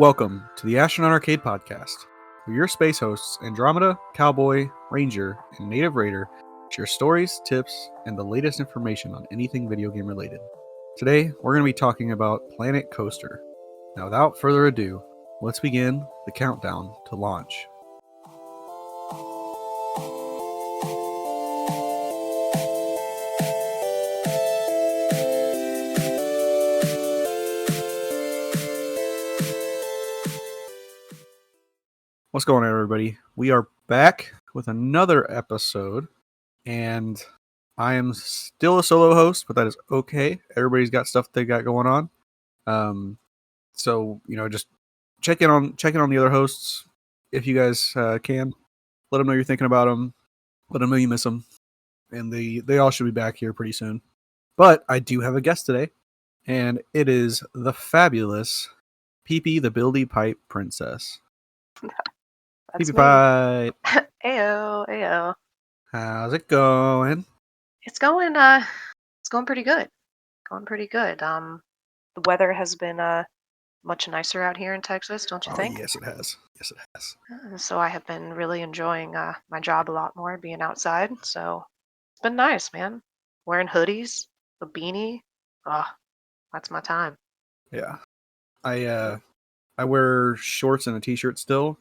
Welcome to the Astronaut Arcade Podcast, where your space hosts Andromeda, Cowboy, Ranger, and Native Raider share stories, tips, and the latest information on anything video game related. Today, we're going to be talking about Planet Coaster. Now, without further ado, let's begin the countdown to launch. What's going on, everybody? We are back with another episode, and I am still a solo host, but that is okay. Everybody's got stuff they got going on. So just check in on the other hosts if you guys can. Let them know you're thinking about them. Let them know you miss them, and they all should be back here pretty soon. But I do have a guest today, and it is the fabulous Peepy the PeepyPipe Princess. That's PeepyPipe. Ayo, ayo. How's it going? It's going pretty good. The weather has been much nicer out here in Texas, don't you think? Yes, it has. So I have been really enjoying my job a lot more, being outside. So it's been nice, man. Wearing hoodies, a beanie. That's my time. Yeah. I wear shorts and a t-shirt still,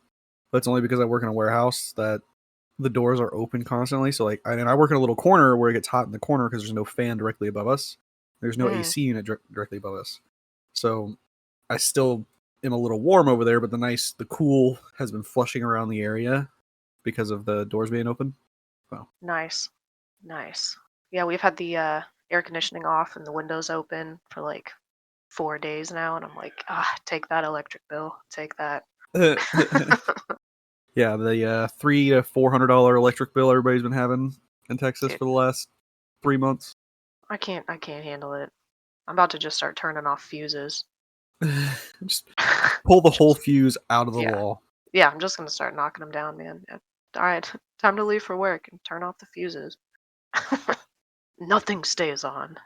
but it's only because I work in a warehouse that the doors are open constantly. So I work in a little corner where it gets hot in the corner because there's no fan directly above us. There's no AC unit directly above us. So I still am a little warm over there, but the cool has been flushing around the area because of the doors being open. So. Nice. Yeah, we've had the air conditioning off and the windows open for like 4 days now, and I'm like, take that electric bill, take that. Yeah, the $300 to $400 electric bill everybody's been having in Texas for the last 3 months. I can't handle it. I'm about to just start turning off fuses. Just pull the whole fuse out of the wall. Yeah, I'm just gonna start knocking them down, man. All right, time to leave for work and turn off the fuses. Nothing stays on.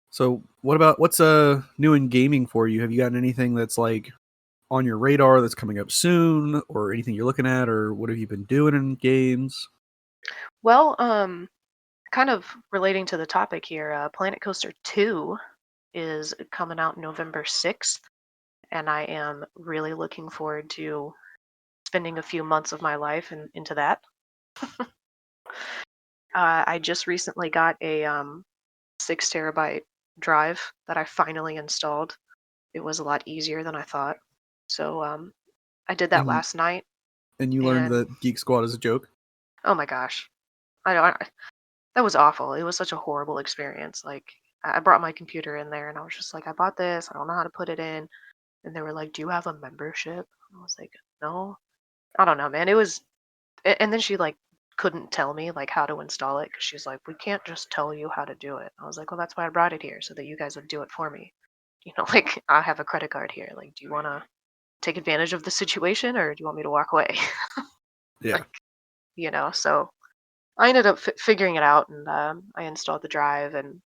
So what's new in gaming for you? Have you gotten anything that's like on your radar that's coming up soon, or anything you're looking at, or what have you been doing in games? Well, kind of relating to the topic here, Planet Coaster 2 is coming out November 6th, and I am really looking forward to spending a few months of my life into that. I just recently got a 6 terabyte drive that I finally installed. It was a lot easier than I thought. So I did that last night. And you learned that Geek Squad is a joke? Oh my gosh. That was awful. It was such a horrible experience. Like, I brought my computer in there and I was just like, I bought this. I don't know how to put it in. And they were like, do you have a membership? I was like, no. I don't know, man. It was, and then she like couldn't tell me like how to install it because she's like, we can't just tell you how to do it. I was like, well, that's why I brought it here, so that you guys would do it for me. Like, I have a credit card here. Like, do you want to take advantage of the situation, or do you want me to walk away? Yeah. So I ended up figuring it out, and I installed the drive and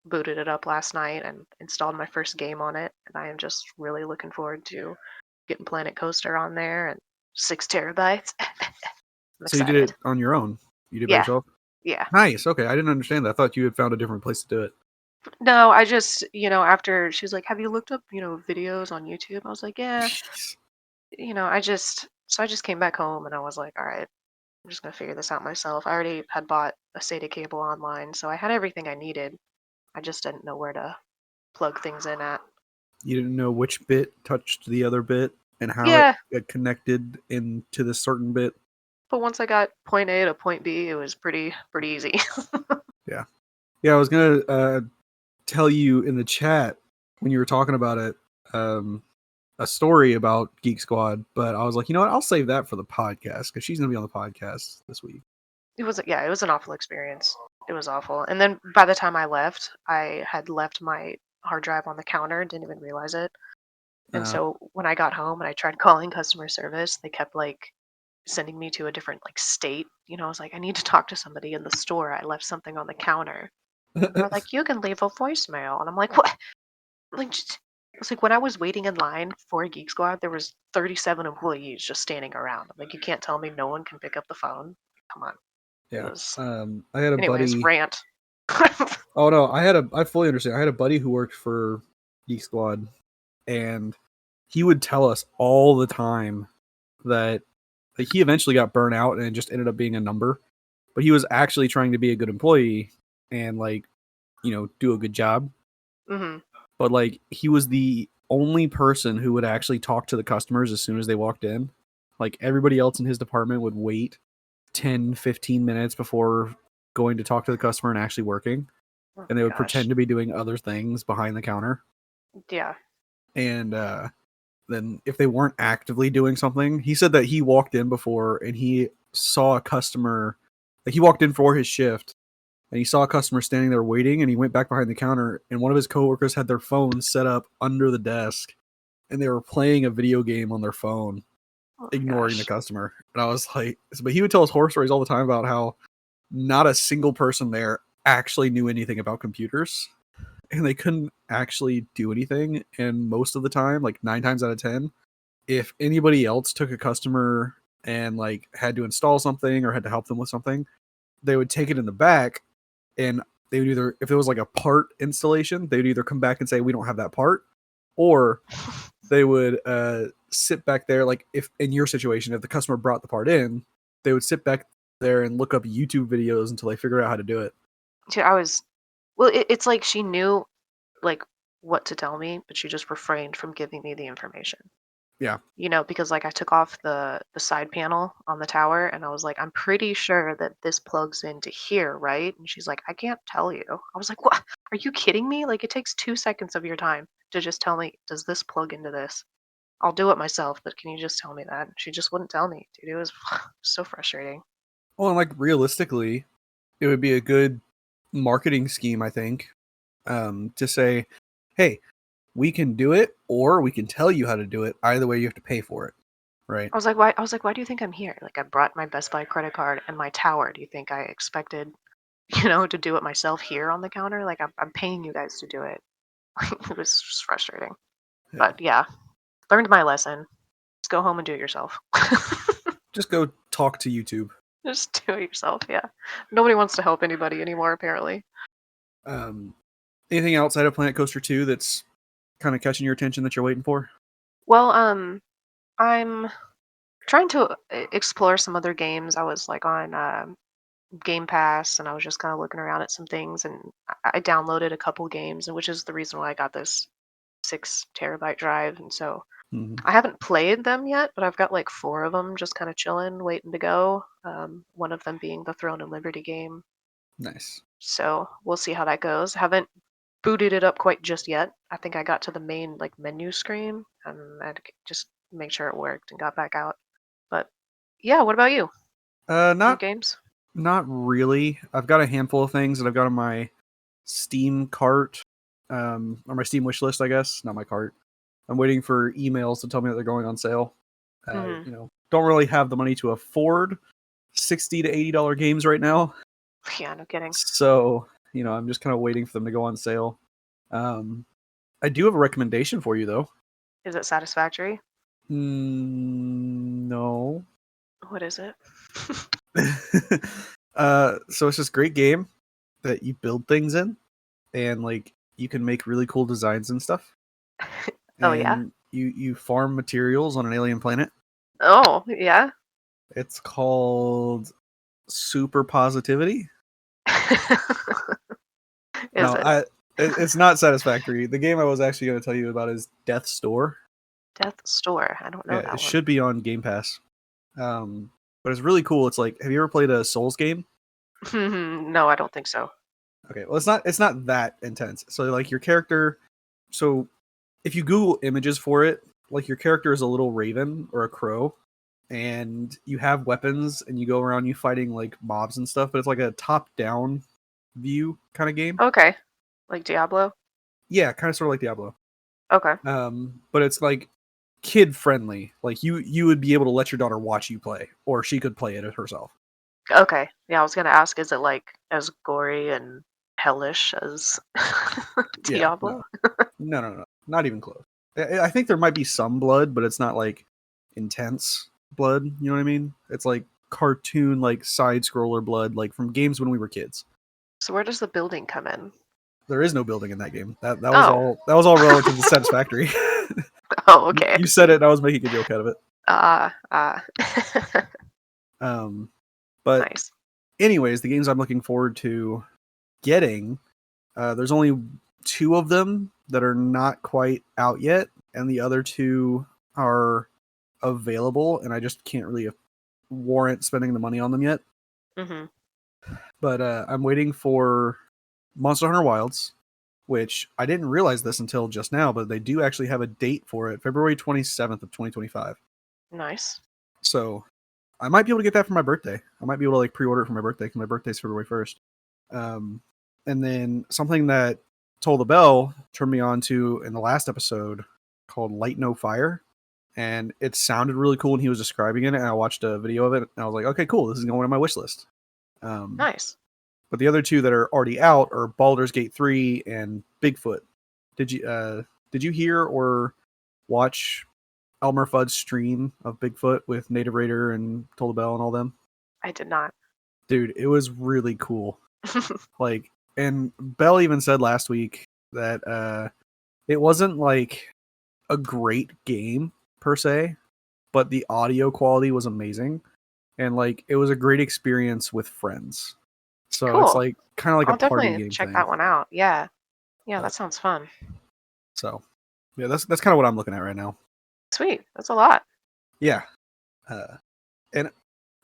booted it up last night and installed my first game on it. And I am just really looking forward to getting Planet Coaster on there and 6 terabytes. So you did it on your own? You did it by yourself? Yeah. Nice. Okay, I didn't understand that. I thought you had found a different place to do it. No, I just, after she was like, have you looked up, videos on YouTube? I was like, yeah. I just came back home and I was like, all right, I'm just going to figure this out myself. I already had bought a SATA cable online, so I had everything I needed. I just didn't know where to plug things in at. You didn't know which bit touched the other bit and how it got connected into the certain bit? But once I got point A to point B, it was pretty easy. Yeah, I was going to tell you in the chat when you were talking about it, a story about Geek Squad, but I was like, you know what, I'll save that for the podcast because she's gonna be on the podcast this week. It was an awful experience. It was awful. And then by the time I left, I had left my hard drive on the counter and didn't even realize it. And so when I got home and I tried calling customer service, they kept like sending me to a different like state. I was like, I need to talk to somebody in the store. I left something on the counter. And they're like, you can leave a voicemail. And I'm like, what? Like, It's like when I was waiting in line for Geek Squad, there was 37 employees just standing around. I'm like, you can't tell me no one can pick up the phone. Come on. It Yeah. was, I had a anyways, buddy. rant. Oh no, I fully understand. I had a buddy who worked for Geek Squad, and he would tell us all the time that like he eventually got burnt out and it just ended up being a number, but he was actually trying to be a good employee and like do a good job. hmm But like he was the only person who would actually talk to the customers as soon as they walked in. Like everybody else in his department would wait 10-15 minutes before going to talk to the customer and actually working, Oh and my they would gosh. pretend to be doing other things behind the counter. Yeah. And then if they weren't actively doing something, he said that he walked in before and he saw a customer, like he walked in for his shift and he saw a customer standing there waiting, and he went back behind the counter and one of his coworkers had their phone set up under the desk and they were playing a video game on their phone, Oh my ignoring the gosh. customer. And I was like, but he would tell us horror stories all the time about how not a single person there actually knew anything about computers and they couldn't actually do anything. And most of the time, like 9 times out of 10, if anybody else took a customer and like had to install something or had to help them with something, they would take it in the back and they would either, if it was like a part installation, they would either come back and say, we don't have that part, or they would sit back there. Like if in your situation, if the customer brought the part in, they would sit back there and look up YouTube videos until they figured out how to do it. Dude, well, it's like she knew like what to tell me, but she just refrained from giving me the information. Yeah. Because like I took off the side panel on the tower and I was like, I'm pretty sure that this plugs into here, right? And she's like, I can't tell you. I was like, what? Are you kidding me? Like it takes 2 seconds of your time to just tell me, does this plug into this? I'll do it myself, but can you just tell me that? She just wouldn't tell me, dude. It was so frustrating. Well, and like realistically, it would be a good marketing scheme, I think, to say, hey, we can do it or we can tell you how to do it. Either way, you have to pay for it. Right. Why do you think I'm here? Like I brought my Best Buy credit card and my tower. Do you think I expected, to do it myself here on the counter? Like I'm paying you guys to do it. It was just frustrating. Yeah. But yeah, learned my lesson. Just go home and do it yourself. Just go talk to YouTube. Just do it yourself, yeah. Nobody wants to help anybody anymore, apparently. Um, Anything outside of Planet Coaster 2 that's kind of catching your attention that you're waiting for? Well, I'm trying to explore some other games. I was like on Game Pass, and I was just kind of looking around at some things, and I downloaded a couple games, and which is the reason why I got this 6 terabyte drive. And so Mm-hmm. I haven't played them yet, but I've got like 4 of them just kind of chilling, waiting to go. One of them being the Throne and Liberty game. Nice. So we'll see how that goes. Haven't booted it up quite just yet. I think I got to the main like menu screen and I had to just make sure it worked and got back out. But yeah, what about you? New Not games? really. I've got a handful of things that I've got on my Steam cart, or my Steam wish list, I guess. Not my cart. I'm waiting for emails to tell me that they're going on sale. hmm Don't really have the money to afford $60 to $80 games right now, Yeah, no kidding. so I'm just kind of waiting for them to go on sale. Um, I do have a recommendation for you though. Is it satisfactory? No. What is it? So it's this great game that you build things in, and like you can make really cool designs and stuff, Oh yeah. and you farm materials on an alien planet. Oh yeah. It's called Super Positivity. Is No, it it's not satisfactory. The game I was actually going to tell you about is Death's Store. Death Store? I don't know Yeah, it that one. should be on Game Pass. But it's really cool. It's like, have you ever played a Souls game? No, I don't think so. Okay, well it's not that intense. So like your character, so if you Google images for it, like your character is a little raven or a crow, and you have weapons and you go around you fighting like mobs and stuff, but it's like a top down view kind of game. Okay, like Diablo. Yeah, kind of sort of like Diablo. Okay. But it's like kid friendly. Like you would be able to let your daughter watch you play, or she could play it herself. Okay. Yeah, I was gonna ask, is it like as gory and hellish as Yeah, Diablo? no. Not even close. I think there might be some blood, but it's not like intense blood. You know what I mean? It's like cartoon, like side scroller blood, like from games when we were kids. So where does the building come in? There is no building in that game. That was Oh. all. That was all relative to Satisfactory. Oh, okay. You said it, and I was making a joke out of it. Ah. But Nice. anyways, the games I'm looking forward to getting, there's only 2 of them that are not quite out yet, and the other 2 are available, and I just can't really warrant spending the money on them yet. Mm-hmm. But I'm waiting for Monster Hunter Wilds, which I didn't realize this until just now, but they do actually have a date for it, February 27th of 2025. Nice. So I might be able to get that for my birthday. I might be able to like pre-order it for my birthday because my birthday's February 1st. And then something that Toll the Bell turned me on to in the last episode called Light No Fire. And it sounded really cool when he was describing it. And I watched a video of it and I was like, okay, cool. This is going on my wish list. Nice. But the other 2 that are already out are Baldur's Gate 3 and Bigfoot. Did you hear or watch Elmer Fudd's stream of Bigfoot with Native Raider and Toll the Bell and all them? I did not. Dude, it was really cool. Like, and Bell even said last week that it wasn't like a great game per se, but the audio quality was amazing, and like it was a great experience with friends. So it's Cool. like kind of like a I'll party definitely game check thing. that one out. Yeah. Yeah, But that sounds fun. so yeah, that's kind of what I'm looking at right now. Sweet. That's a lot. Yeah, and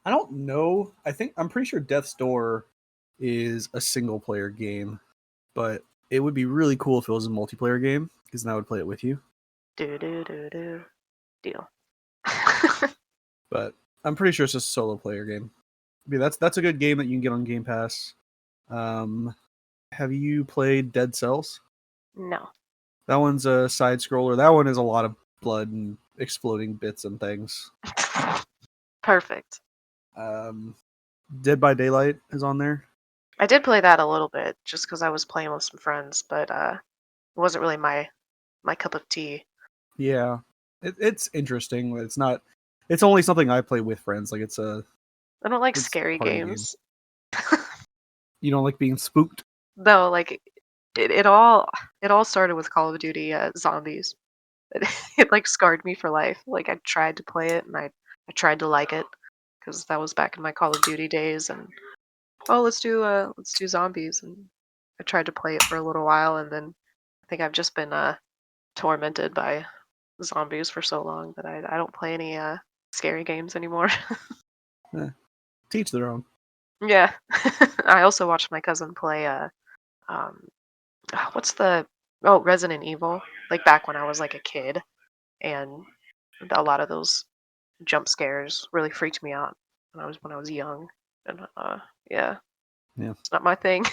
I don't know. I'm pretty sure Death's Door is a single player game, but it would be really cool if it was a multiplayer game because then I would play it with you. Do. Deal. But I'm pretty sure it's just a solo player game. I mean, that's a good game that you can get on Game Pass. Have you played Dead Cells? No. That one's a side scroller. That one is a lot of blood and exploding bits and things. Perfect. Dead by Daylight is on there. I did play that a little bit just because I was playing with some friends, but it wasn't really my cup of tea. Yeah, it's interesting. It's not. It's only something I play with friends. Like it's a I don't like it's a scary party game. games. You don't like being spooked? No, like it all started with Call of Duty Zombies. It like scarred me for life. Like I tried to play it and I tried to like it because that was back in my Call of Duty days and let's do zombies and I tried to play it for a little while and then I think I've just been tormented by zombies for so long that I don't play any scary games anymore. Eh, teach their own. Yeah. I also watched my cousin play um what's the Resident Evil, like back when I was like a kid and a lot of those jump scares really freaked me out when I was young. And yeah, Yeah. it's not my thing.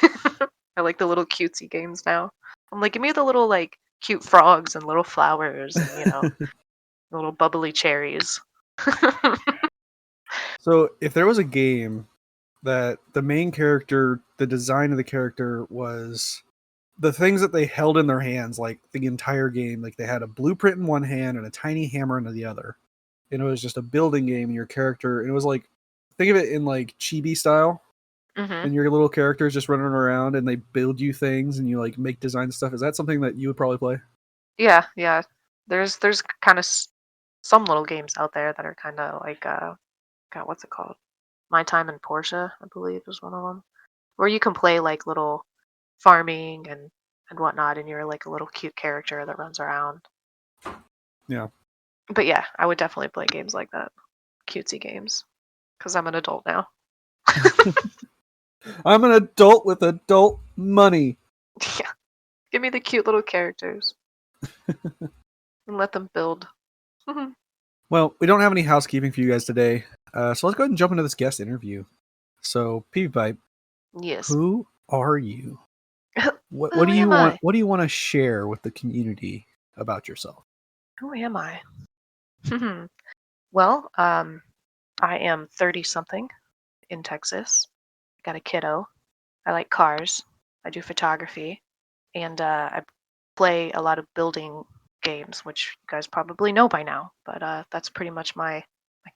I like the little cutesy games now. I'm like, give me the little like cute frogs and little flowers and little bubbly cherries. So if there was a game that the main character, the design of the character was the things that they held in their hands, like the entire game, like they had a blueprint in one hand and a tiny hammer in the other, and it was just a building game. And your character, and it was like, think of it in like chibi style, Hmm. and your little character is just running around, and they build you things, and you like make design stuff. Is that something that you would probably play? Yeah. There's kind of some little games out there that are kind of like God, what's it called? My Time in Portia, I believe, is one of them, where you can play like little farming and whatnot, and you're like a little cute character that runs around. Yeah. But yeah, I would definitely play games like that, cutesy games, because I'm an adult now. I'm an adult with adult money. Yeah, give me the cute little characters and let them build. Well, we don't have any housekeeping for you guys today, so let's go ahead and jump into this guest interview. So, PeepyPipe, Yes. who are you? What Who do you am want? I? What do you want to share with the community about yourself? Who am I? Well, I am 30 something in Texas. I got a kiddo. I like cars. I do photography, and I play a lot of building games, which you guys probably know by now. But that's pretty much my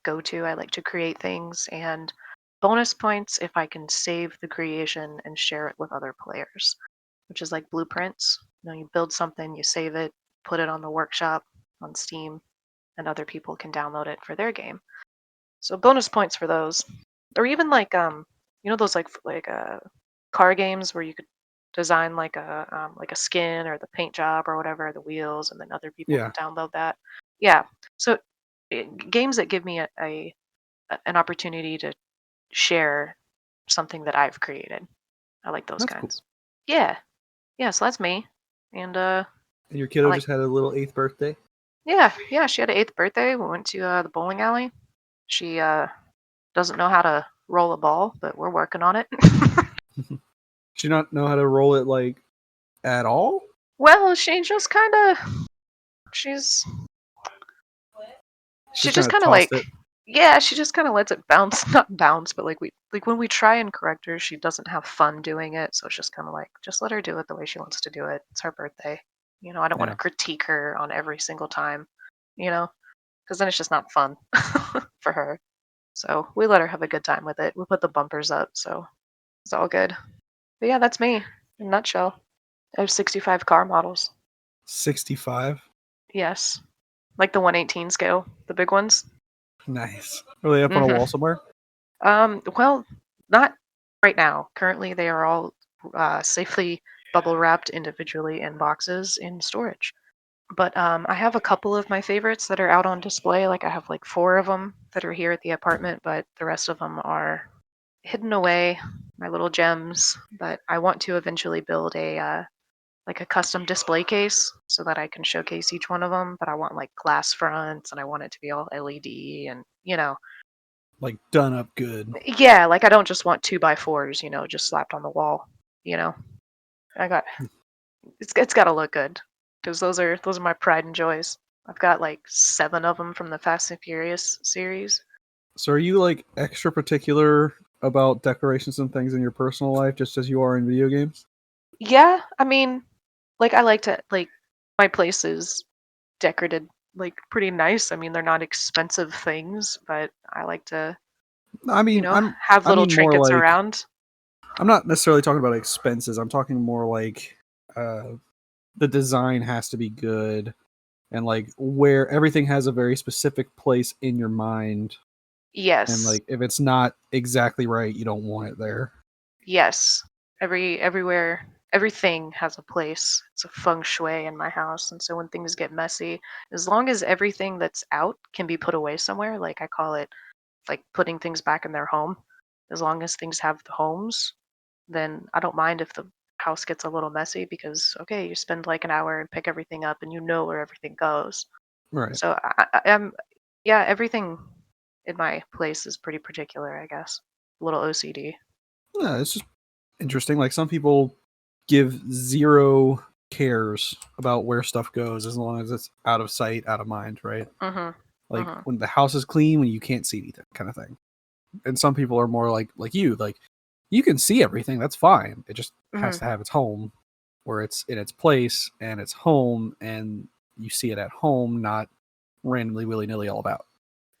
go-to. I like to create things, and bonus points if I can save the creation and share it with other players, which is like blueprints. You build something, you save it, put it on the workshop on Steam, and other people can download it for their game. So bonus points for those, or even like those car games where you could design like a skin or the paint job or whatever, the wheels, and then other people Yeah, can download that. Yeah. So games that give me an opportunity to share something that I've created. I like those that's cool. kinds. Yeah. Yeah, so that's me. And And your I kiddo like just had a little eighth birthday. yeah, she had an eighth birthday. We went to the bowling alley. She doesn't know how to roll a ball, but we're working on it. She not know how to roll it like at all. Well, she just kind of she's she Just just kind of kind of tossed like it. yeah, she just kind of lets it bounce, not bounce, but like when we try and correct her, she doesn't have fun doing it, so it's just kind of like just let her do it the way she wants to do it. It's her birthday. I don't want to Yeah, critique her on every single time, you know, because then it's just not fun for her. So we let her have a good time with it. We put the bumpers up, so it's all good. But yeah, that's me in a nutshell. I have 65 car models. 65. Yes. Like the 118 scale, the big ones. Nice. Are they up on a hmm wall somewhere? Well, not right now. Currently, they are all safely bubble wrapped individually in boxes in storage. But I have a couple of my favorites that are out on display. Like I have like four of them that are here at the apartment, but the rest of them are hidden away, my little gems. But I want to eventually build a like a custom display case so that I can showcase each one of them. But I want like glass fronts and I want it to be all LED and Like done up good. yeah, like I don't just want 2x4s, just slapped on the wall. You know, I got it's got to look good because those are my pride and joys. I've got like 7 of them from the Fast and Furious series. So are you like extra particular about decorations and things in your personal life, just as you are in video games? Yeah, I mean, like I like to like my place is decorated like pretty nice. I mean, they're not expensive things, but I like to, I mean, have I little mean more trinkets like around. I'm not necessarily talking about expenses. I'm talking more like the design has to be good and like where everything has a very specific place in your mind, and Yes. like if it's not exactly right, you don't want it there. Yes. Everything has a place. It's a feng shui in my house, and so when things get messy, as long as everything that's out can be put away somewhere, like I call it like putting things back in their home. As long as things have the homes, then I don't mind if the house gets a little messy because okay, you spend like an hour and pick everything up and you know where everything goes. Right. So I am yeah, everything in my place is pretty particular, I guess. A little OCD. Yeah, it's just interesting. Like some people give zero cares about where stuff goes as long as it's out of sight, out of mind, right? Mhm. Like Mhm. when the house is clean, when you can't see anything, kind of thing. And some people are more like you, like you can see everything, that's fine. It just has Mhm. to have its home where it's in its place and it's home and you see it at home, not randomly willy nilly all about.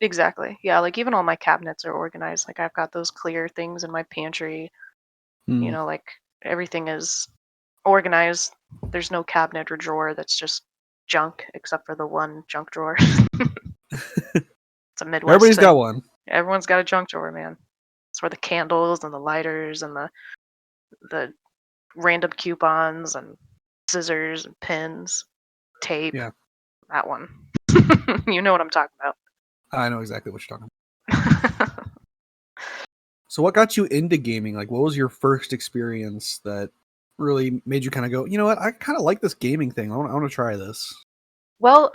Exactly. Yeah, like even all my cabinets are organized. Like I've got those clear things in my pantry, Hmm. like everything is organized. There's no cabinet or drawer that's just junk except for the one junk drawer. It's a Midwest Everybody's got thing. one. Everyone's got a junk drawer, man. It's where the candles and the lighters and the random coupons and scissors and pins, tape, Yeah, that one. You know what I'm talking about. I know exactly what you're talking about. So what got you into gaming? Like what was your first experience that really made you kind of go, you know what, I kind of like this gaming thing. I want to try this. Well,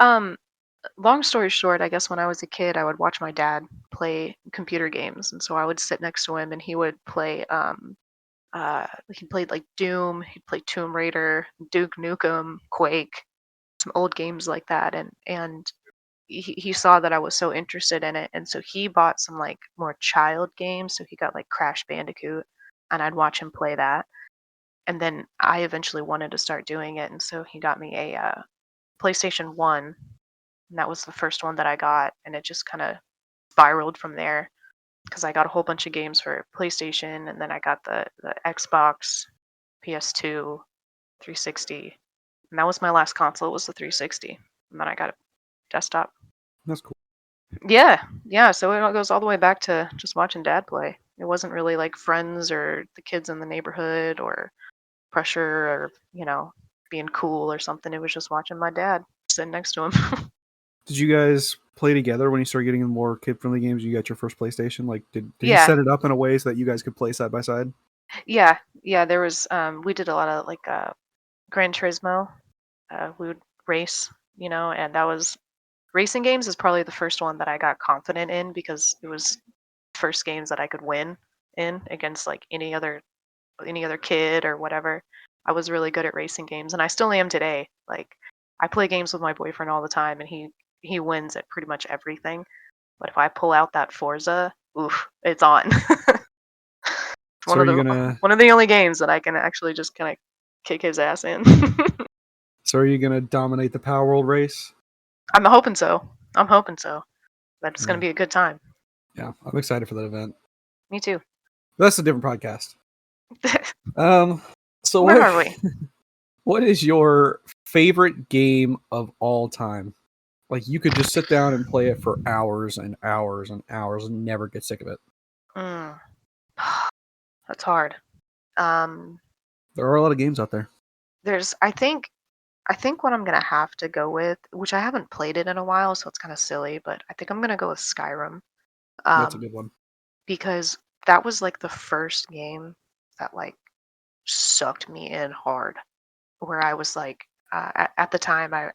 long story short, I guess when I was a kid, I would watch my dad play computer games, and so I would sit next to him, and he would play. He played like Doom, he'd play Tomb Raider, Duke Nukem, Quake, some old games like that, and he saw that I was so interested in it, and so he bought some like more child games. So he got like Crash Bandicoot, and I'd watch him play that, and then I eventually wanted to start doing it, and so he got me PlayStation 1, and that was the first one that I got, and it just kind of spiraled from there because I got a whole bunch of games for PlayStation, and then I got the Xbox, PS2, 360, and that was my last console was the 360, and then I got a desktop. That's cool. Yeah, yeah. So it all goes all the way back to just watching Dad play. It wasn't really like friends or the kids in the neighborhood or pressure or being cool or something. It was just watching my dad sitting next to him. Did you guys play together when you started getting more kid-friendly games? You got your first PlayStation. Like, did he Yeah, set it up in a way so that you guys could play side by side? yeah, yeah. There was we did a lot of like Gran Turismo. We would race, and that was racing games is probably the first one that I got confident in because it was first games that I could win in against like any other kid or whatever. I was really good at racing games, and I still am today. Like, I play games with my boyfriend all the time, and he wins at pretty much everything. But if I pull out that Forza, oof, it's on. It's So one are of you the gonna one of the only games that I can actually just kind of kick his ass in. so are you gonna dominate the Power World race? I'm hoping so. I'm hoping so. That it's gonna Yeah, be a good time. yeah. I'm excited for that event. Me too. That's a different podcast. Um, so Where are we? what is your favorite game of all time? Like you could just sit down and play it for hours and hours and hours and never get sick of it. Mm, that's hard. Um, There are a lot of games out there. there's I think what I'm gonna have to go with, which I haven't played it in a while, so it's kind of silly, but I think I'm gonna go with Skyrim, That's a um, good one. because that was like the first game that like sucked me in hard. Where I was like, at the time, I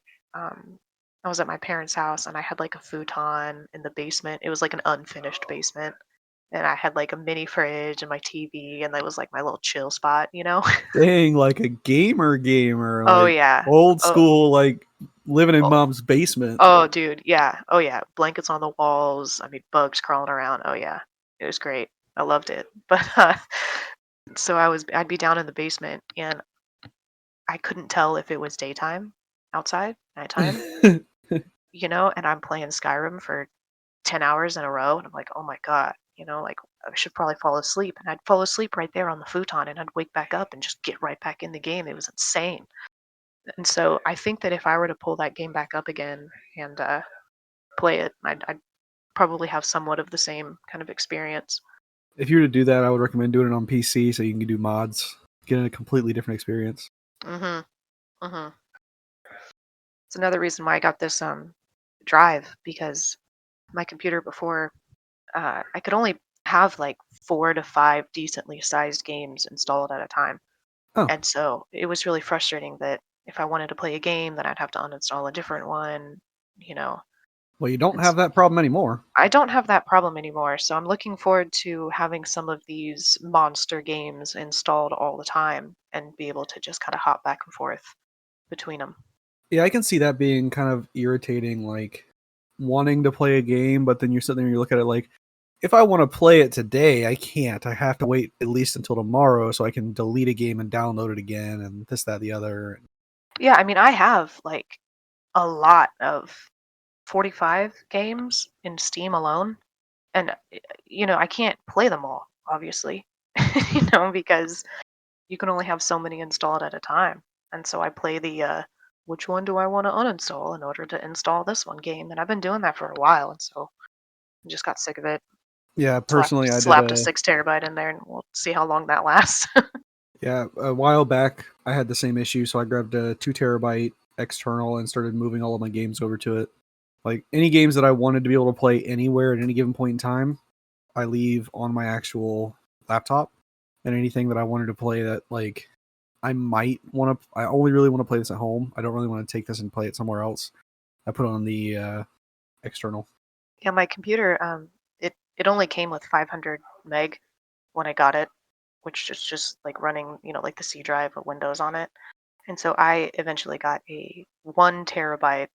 was at my parents' house and I had like a futon in the basement. It was like an unfinished basement, and I had like a mini fridge and my TV, and that was like my little chill spot. Dang, like a gamer, Oh like yeah. old Oh, school, like living in oh, mom's basement. oh, dude, yeah. Oh, yeah. Blankets on the walls. I mean, bugs crawling around. Oh, yeah. It was great. I loved it. But so I'd be down in the basement and I couldn't tell if it was daytime outside, nighttime, and I'm playing Skyrim for 10 hours in a row. And I'm like, oh my God, like I should probably fall asleep. And I'd fall asleep right there on the futon and I'd wake back up and just get right back in the game. It was insane. And so I think that if I were to pull that game back up again and play it, I'd probably have somewhat of the same kind of experience. If you were to do that, I would recommend doing it on PC so you can do mods, get a completely different experience. Mhm. Mhm. It's another reason why I got this drive because my computer before I could only have like 4 to 5 decently sized games installed at a time, Oh, and so it was really frustrating that if I wanted to play a game, then I'd have to uninstall a different one. You know, well, you don't and have that problem anymore. I don't have that problem anymore, so I'm looking forward to having some of these monster games installed all the time and be able to just kind of hop back and forth between them. Yeah, I can see that being kind of irritating, like wanting to play a game, but then you're sitting there and you look at it like, if I want to play it today, I can't. I have to wait at least until tomorrow so I can delete a game and download it again and this, that, the other. Yeah, I mean, I have like a lot of 45 games in Steam alone, and I can't play them all, obviously, because you can only have so many installed at a time. And so I play the which one do I want to uninstall in order to install this one game, and I've been doing that for a while, and so I just got sick of it. Yeah, Slapped personally, I did slapped a 6 terabyte in there, and we'll see how long that lasts. a while back, I had the same issue, so I grabbed a 2 terabyte external and started moving all of my games over to it. Like any games that I wanted to be able to play anywhere at any given point in time, I leave on my actual laptop. And anything that I wanted to play that like I only really want to play this at home. I don't really want to take this and play it somewhere else. I put on the external. Yeah, my computer, it only came with 500 meg when I got it, which is just like running, like the C drive with Windows on it. And so I eventually got a 1 terabyte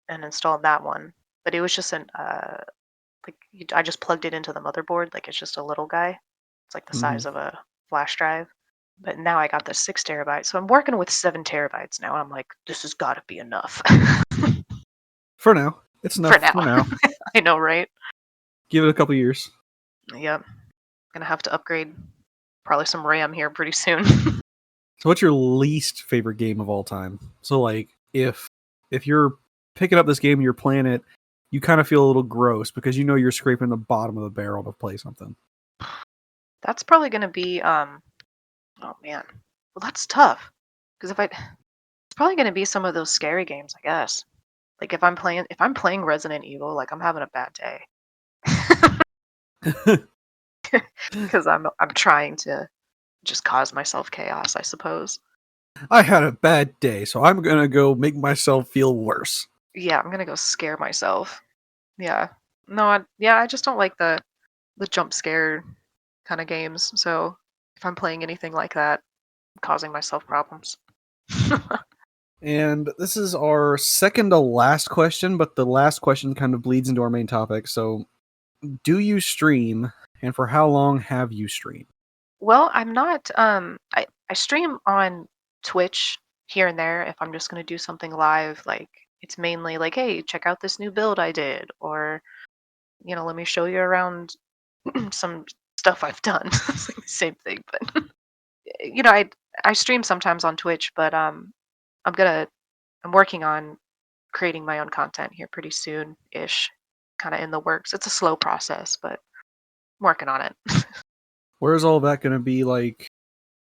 and installed that one. But it was just I just plugged it into the motherboard, like it's just a little guy. It's like the Hmm. size of a flash drive. But now I got the 6 terabytes, so I'm working with 7 terabytes now. And I'm like, this has got to be enough For now, it's enough for now. for now. I know, right? Give it a couple years. Yep. Gonna have to upgrade probably some RAM here pretty soon. So, what's your least favorite game of all time? So, like, if you're picking up this game and you're playing it, you kind of feel a little gross because you know you're scraping the bottom of the barrel to play something. That's probably gonna be oh man. Well, that's tough. Because it's probably gonna be some of those scary games, I guess. Like if I'm playing Resident Evil, like I'm having a bad day. Because I'm trying to just cause myself chaos, I suppose. I had a bad day, so I'm gonna go make myself feel worse. Yeah, I'm gonna go scare myself. Yeah. No, I just don't like the jump scare kind of games. So if I'm playing anything like that, I'm causing myself problems. And this is our second to last question, but the last question kind of bleeds into our main topic. So, do you stream, and for how long have you streamed? Well, I'm not I stream on Twitch here and there if I'm just going to do something live. Like it's mainly like, hey, check out this new build I did, or let me show you around some stuff I've done. It's like the same thing, but I stream sometimes on Twitch, but I'm gonna I'm working on creating my own content here pretty soon ish, kind of in the works. It's a slow process, but I'm working on it. Where's all that going to be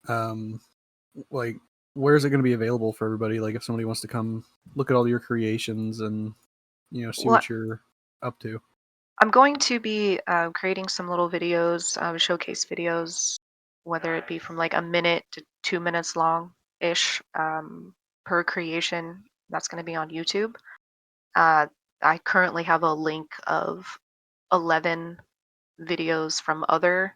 um like where is it going to be available for everybody, like if somebody wants to come look at all your creations and see Well, what you're up to? I'm going to be creating some little videos, showcase videos, whether it be from like a minute to 2 minutes long ish per creation. That's going to be on YouTube. Uh, I currently have a link of 11 videos from other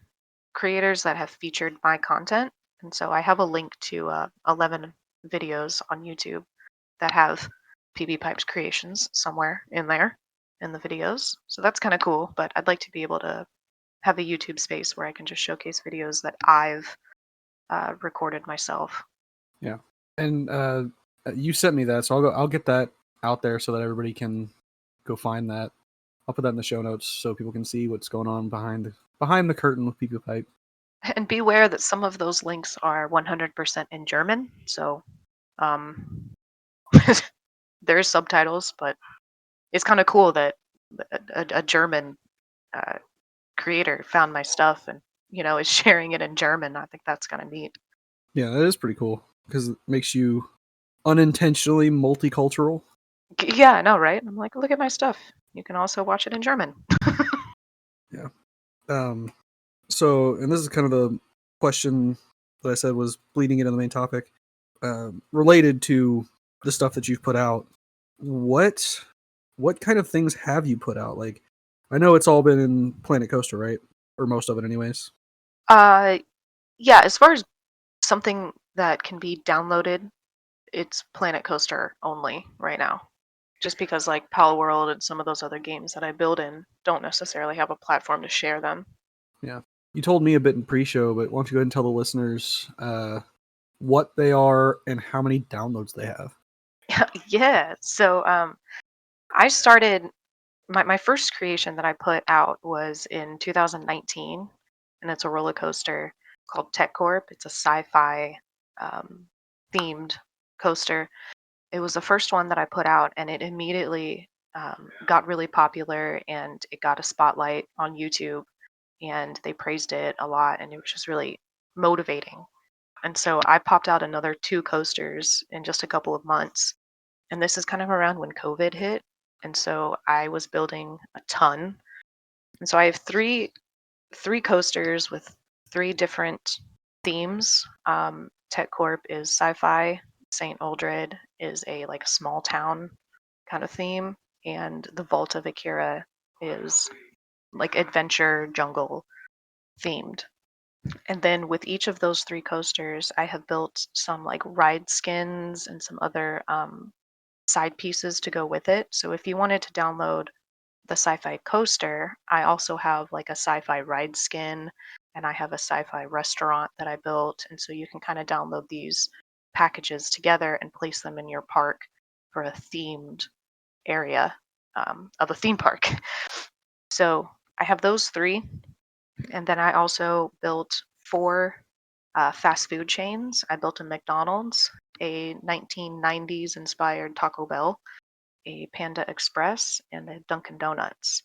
creators that have featured my content. And so I have a link to 11 videos on YouTube that have PeepyPipe's creations somewhere in there in the videos. So that's kind of cool. But I'd like to be able to have a YouTube space where I can just showcase videos that I've recorded myself. Yeah. And you sent me that, so I'll get that out there so that everybody can go find that. I'll put that in the show notes so people can see what's going on behind the curtain with PeepyPipe. And beware that some of those links are 100% in German. So um, there's subtitles, but it's kind of cool that a German uh, creator found my stuff and is sharing it in German. I think that's kind of neat. Yeah, that is pretty cool because it makes you unintentionally multicultural. Yeah, I know, right? I'm like, look at my stuff. You can also watch it in German. Yeah. Um, so, and this is kind of the question that I said was bleeding into the main topic, related to the stuff that you've put out. What what kind of things have you put out? Like, I know it's all been in Planet Coaster, right? Or most of it, anyways. Uh, yeah, as far as something that can be downloaded, it's Planet Coaster only right now. Just because like Pal World and some of those other games that I build in don't necessarily have a platform to share them. Yeah. You told me a bit in pre-show, but why don't you go ahead and tell the listeners what they are and how many downloads they have? Yeah. So I started my first creation that I put out was in 2019, and it's a roller coaster called Tech Corp. It's a sci-fi um, themed coaster. It was the first one that I put out, and it immediately got really popular, and it got a spotlight on YouTube, and they praised it a lot, and it was just really motivating. And so I popped out another 2 coasters in just a couple of months, and this is kind of around when COVID hit, and so I was building a ton. And so I have three coasters with 3 different themes. Tech Corp is sci-fi. Saint Aldred is a like small town kind of theme, and the Vault of Akira is like adventure jungle themed. And then with each of those 3 coasters, I have built some like ride skins and some other side pieces to go with it. So if you wanted to download the sci-fi coaster, I also have like a sci-fi ride skin and I have a sci-fi restaurant that I built, and so you can kind of download these packages together and place them in your park for a themed area of a theme park. So I have those three, and then I also built four fast food chains. I built a McDonald's, a 1990s inspired Taco Bell, a Panda Express, and a Dunkin' Donuts.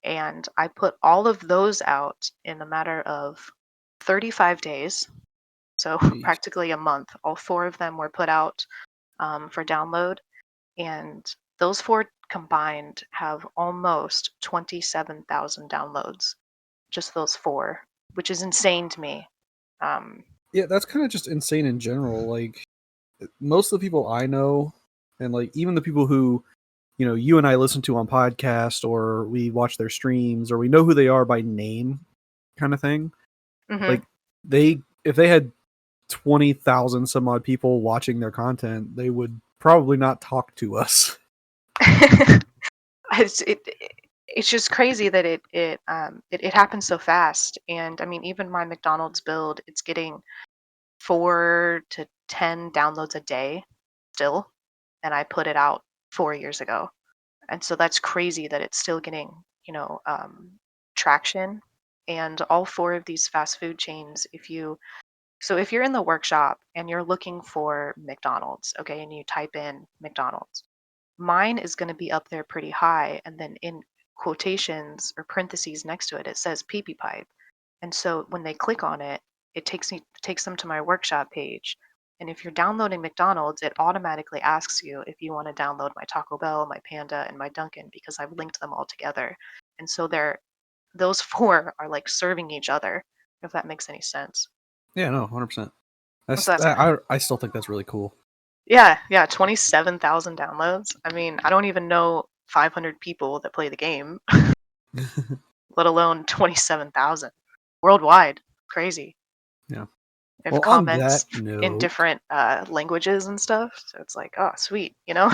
And I put all of those out in a matter of 35 days, so Jeez. practically a month. All four of them were put out for download, and those four combined have almost 27,000 downloads. Just those four, which is insane to me. Um, Yeah, that's kind of just insane in general. Like most of the people I know, and like even the people who you and I listen to on podcast or we watch their streams or we know who they are by name, kind of thing. mhm. Like if they had 20,000 some odd people watching their content, they would probably not talk to us. it's it, it's just crazy that it happens so fast. And I mean, even my McDonald's build, it's getting 4 to 10 downloads a day still, and I put it out 4 years ago. And so that's crazy that it's still getting traction. And all four of these fast food chains, if you're in the workshop and you're looking for McDonald's, okay, and you type in McDonald's, mine is going to be up there pretty high, and then in quotations or parentheses next to it, it says PeepyPipe. And so when they click on it, it takes them to my workshop page. And if you're downloading McDonald's, it automatically asks you if you want to download my Taco Bell, my Panda, and my Dunkin', because I've linked them all together. And so those four are like serving each other, if that makes any sense. Yeah, no, 100%. So that's I still think that's really cool. yeah, 27,000 downloads. I mean, I don't even know 500 people that play the game, let alone 27,000 worldwide. Crazy. Yeah. They have Well, on comments that in note, different languages and stuff. So it's like, oh, sweet, you know?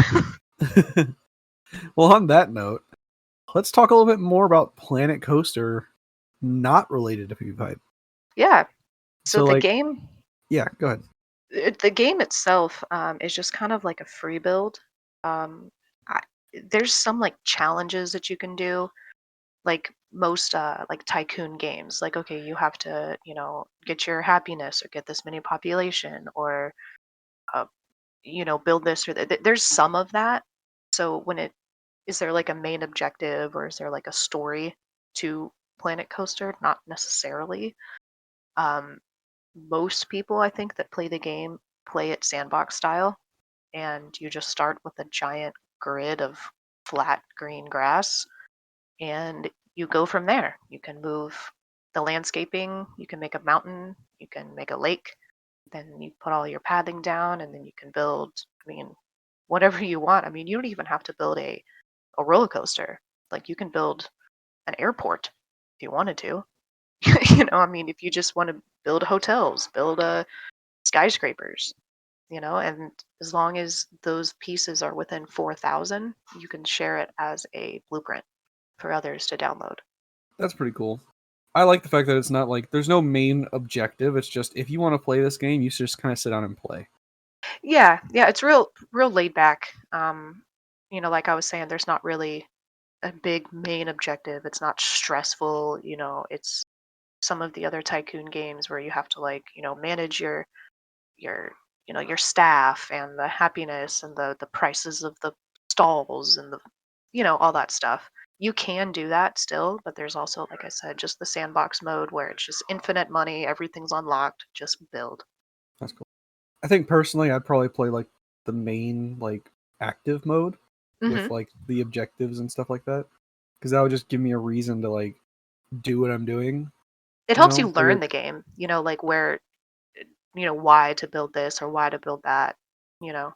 well, on that note, let's talk a little bit more about Planet Coaster, not related to PewDiePie. Yeah. So So, the like, game, yeah, go ahead. the game itself is just kind of like a free build. Um, I, there's some like challenges that you can do, like most like tycoon games. Like, okay, you have to, get your happiness or get this many population or uh, build this or there's some of that. So when it is there like a main objective or is there like a story to Planet Coaster? Not necessarily. Um, Most people I think that play the game play it sandbox style, and you just start with a giant grid of flat green grass, and you go from there. You can move the landscaping, you can make a mountain, you can make a lake, then you put all your padding down, and then you can build, I mean, whatever you want. I mean, you don't even have to build a roller coaster. Like, you can build an airport if you wanted to. I mean, if you just want to build hotels, build skyscrapers, and as long as those pieces are within 4,000, you can share it as a blueprint for others to download. That's pretty cool. I like the fact that it's not like there's no main objective. It's just if you want to play this game, you just kind of sit down and play. Yeah, yeah, it's real laid back. Like I was saying, there's not really a big main objective. It's not stressful. It's some of the other tycoon games where you have to like manage your your staff and the happiness and the prices of the stalls and the all that stuff. You can do that still, but there's also, like I said, just the sandbox mode where it's just infinite money, everything's unlocked, just build. That's cool. I think personally, I'd probably play like the main like active mode with Hmm. like the objectives and stuff like that, because that would just give me a reason to like do what I'm doing. It helps you Like learn the game, like where, why to build this or why to build that, you know,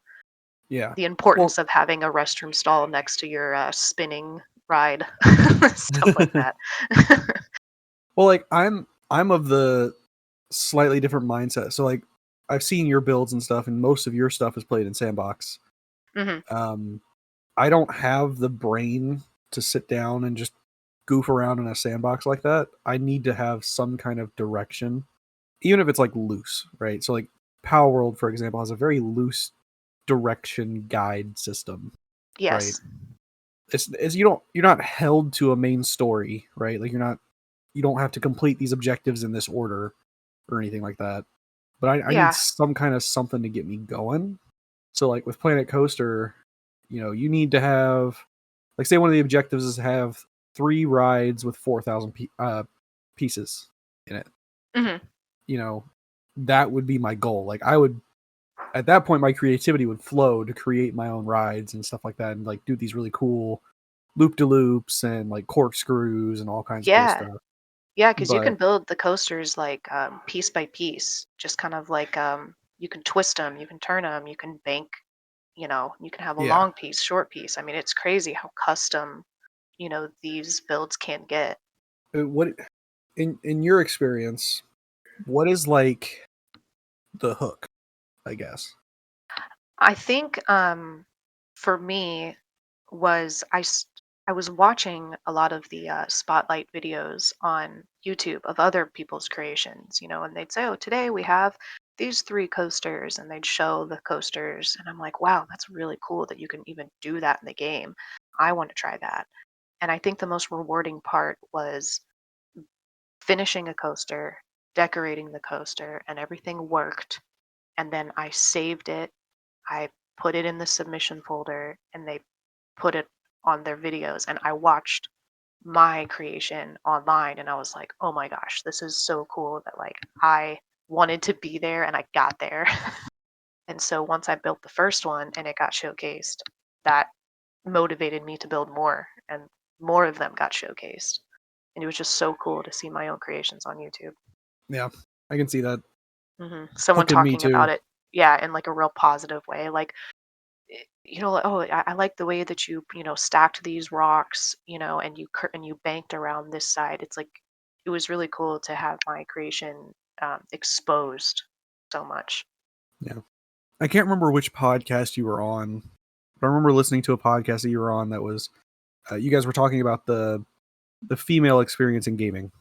yeah. the importance Well, of having a restroom stall next to your spinning ride, stuff like that. well, like I'm of the slightly different mindset. So like I've seen your builds and stuff, and most of your stuff is played in sandbox. Hmm. Um, I don't have the brain to sit down and just goof around in a sandbox like that, I need to have some kind of direction, even if it's like loose, right? So like Power World, for example, has a very loose direction guide system, right? Yes. It's you're not held to a main story, right? Like you don't have to complete these objectives in this order or anything like that. But I need Yeah. some kind of something to get me going. So like with Planet Coaster, you need to have, like, say one of the objectives is have 3 rides with 4,000 pieces in it. Hmm. You know, that would be my goal. Like I would, at that point, my creativity would flow to create my own rides and stuff like that, and like do these really cool loop de loops and like corkscrews and all kinds of cool Yeah. stuff. Yeah, because you But can build the coasters like piece by piece, just kind of like you can twist them, you can turn them, you can bank, you can have a yeah, long piece, short piece. I mean, it's crazy how custom, these builds can get. what in your experience, what is like the hook? I guess. I think for me was I was watching a lot of the spotlight videos on YouTube of other people's creations, and they'd say, "Oh, today we have these 3 coasters," and they'd show the coasters, and I'm like, "Wow, that's really cool that you can even do that in the game. I want to try that." And I think the most rewarding part was finishing a coaster, decorating the coaster, and everything worked. And then I saved it, I put it in the submission folder, and they put it on their videos. And I watched my creation online, and I was like, oh my gosh, this is so cool that like I wanted to be there and I got there. And so once I built the first one and it got showcased, that motivated me to build more, and more of them got showcased. And it was just so cool to see my own creations on YouTube. Yeah, I can see that Someone hooking me talking about too. it, yeah, in like a real positive way. Like, like, oh, I like the way that you stacked these rocks, and and you banked around this side. It's like it was really cool to have my creation exposed so much. Yeah, I can't remember which podcast you were on, but I remember listening to a podcast that you were on that was you guys were talking about the female experience in gaming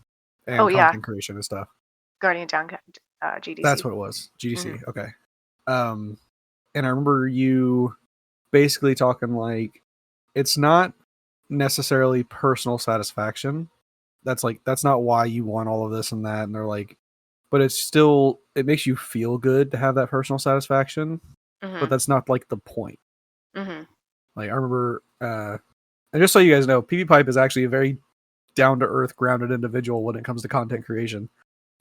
Oh and yeah, content creation and stuff. Guardian Town That's GDC. what it was. Hmm. GDC. Okay. Um, and I remember you basically talking like it's not necessarily personal satisfaction. That's not why you want all of this and that. And they're like, but it makes you feel good to have that personal satisfaction. But Hmm. that's not like the point. Hmm. Like I remember, and just so you guys know, PeepyPipe is actually a very down to earth, grounded individual when it comes to content creation.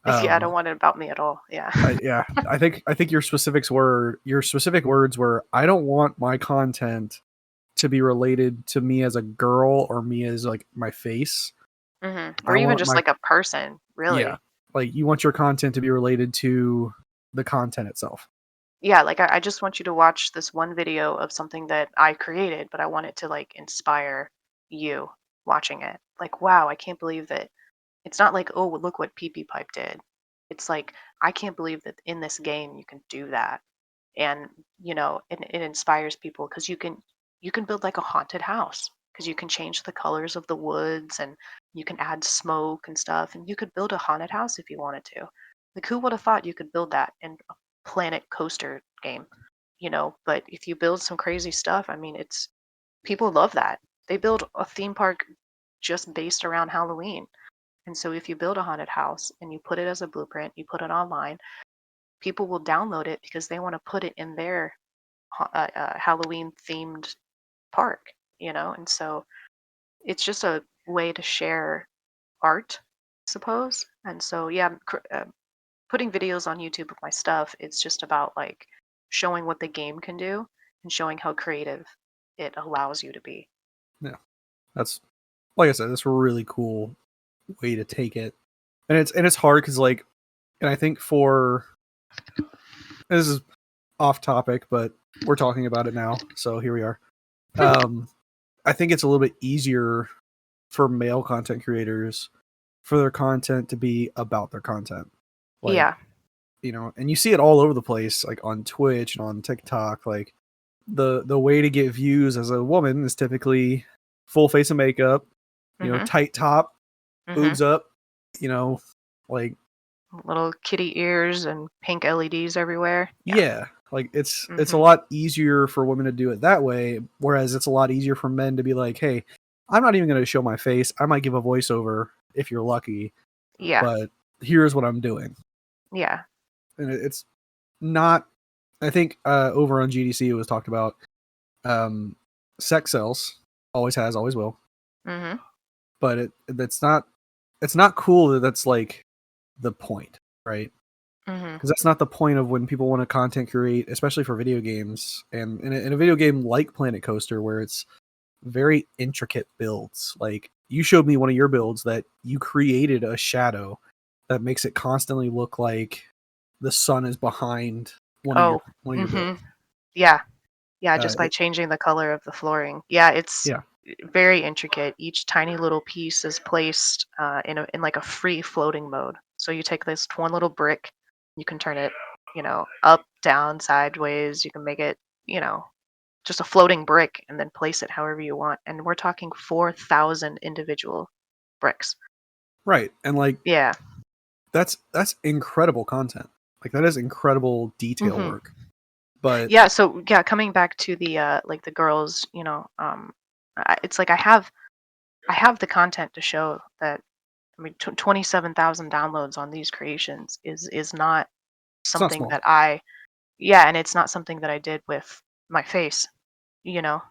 Yeah, I don't Um, want it about me at all. Yeah. yeah, I think your specific words were, I don't want my content to be related to me as a girl or me as like my face. Or I even want just my like a person, Yeah, really. like you want your content to be related to the content itself. Yeah, like I just want you to watch this one video of something that I created, but I want it to like inspire you watching it. Like, wow, I can't believe that it's not like, oh, look what PeepyPipe did. It's like, I can't believe that in this game you can do that. And, it inspires people because you can build like a haunted house because you can change the colors of the woods, and you can add smoke and stuff, and you could build a haunted house if you wanted to. Like, who would have thought you could build that in a Planet Coaster game? But if you build some crazy stuff, I mean, it's people love that. They build a theme park just based around Halloween. And so if you build a haunted house and you put it as a blueprint, you put it online, people will download it because they want to put it in their Halloween themed park, And so it's just a way to share art, I suppose. And so, yeah, putting videos on YouTube of my stuff, it's just about like showing what the game can do and showing how creative it allows you to be. Yeah, that's, like I said, that's a really cool way to take it, and it's hard because like, and I think for this is off topic, but we're talking about it now, so here we are. Um, I think it's a little bit easier for male content creators for their content to be about their content, Yeah. like, and you see it all over the place, like on Twitch and on TikTok. Like the way to get views as a woman is typically full face of makeup, Mhm. tight top, Mhm. boobs up, you know, like Little kitty ears and pink LEDs everywhere. Yeah. yeah, like it's a Mhm. lot easier for women to do it that way, whereas it's a lot easier for men to be like, hey, I'm not even going to show my face. I might give a voiceover if you're lucky, Yeah. but here's what I'm doing, Yeah. and it's not. I think over on GDC it was talked about um, sex sells, always has, always will, Mhm. but it's not cool that that's like the point, right? Mhm. Because that's not the point of when people want to content create, especially for video games, and in a video game like Planet Coaster, where it's very intricate builds. Like you showed me one of your builds that you created a shadow that makes it constantly look like the sun is behind Oh. one of your Mhm. builds. Yeah. Yeah, just by It, changing the color of the flooring. Yeah, it's yeah, very intricate. Each tiny little piece is placed in like a free floating mode. So you take this one little brick, you can turn it, up, down, sideways. You can make it, you know, just a floating brick and then place it however you want. And we're talking 4,000 individual bricks. right. And like Yeah. that's incredible content. Like that is incredible detail Hmm. work. But Yeah. So yeah, coming back to the like the girls, it's like I have the content to show that. I mean, 27,000 downloads on these creations is not it's not something small. that yeah, and it's not something that I did with my face, you know.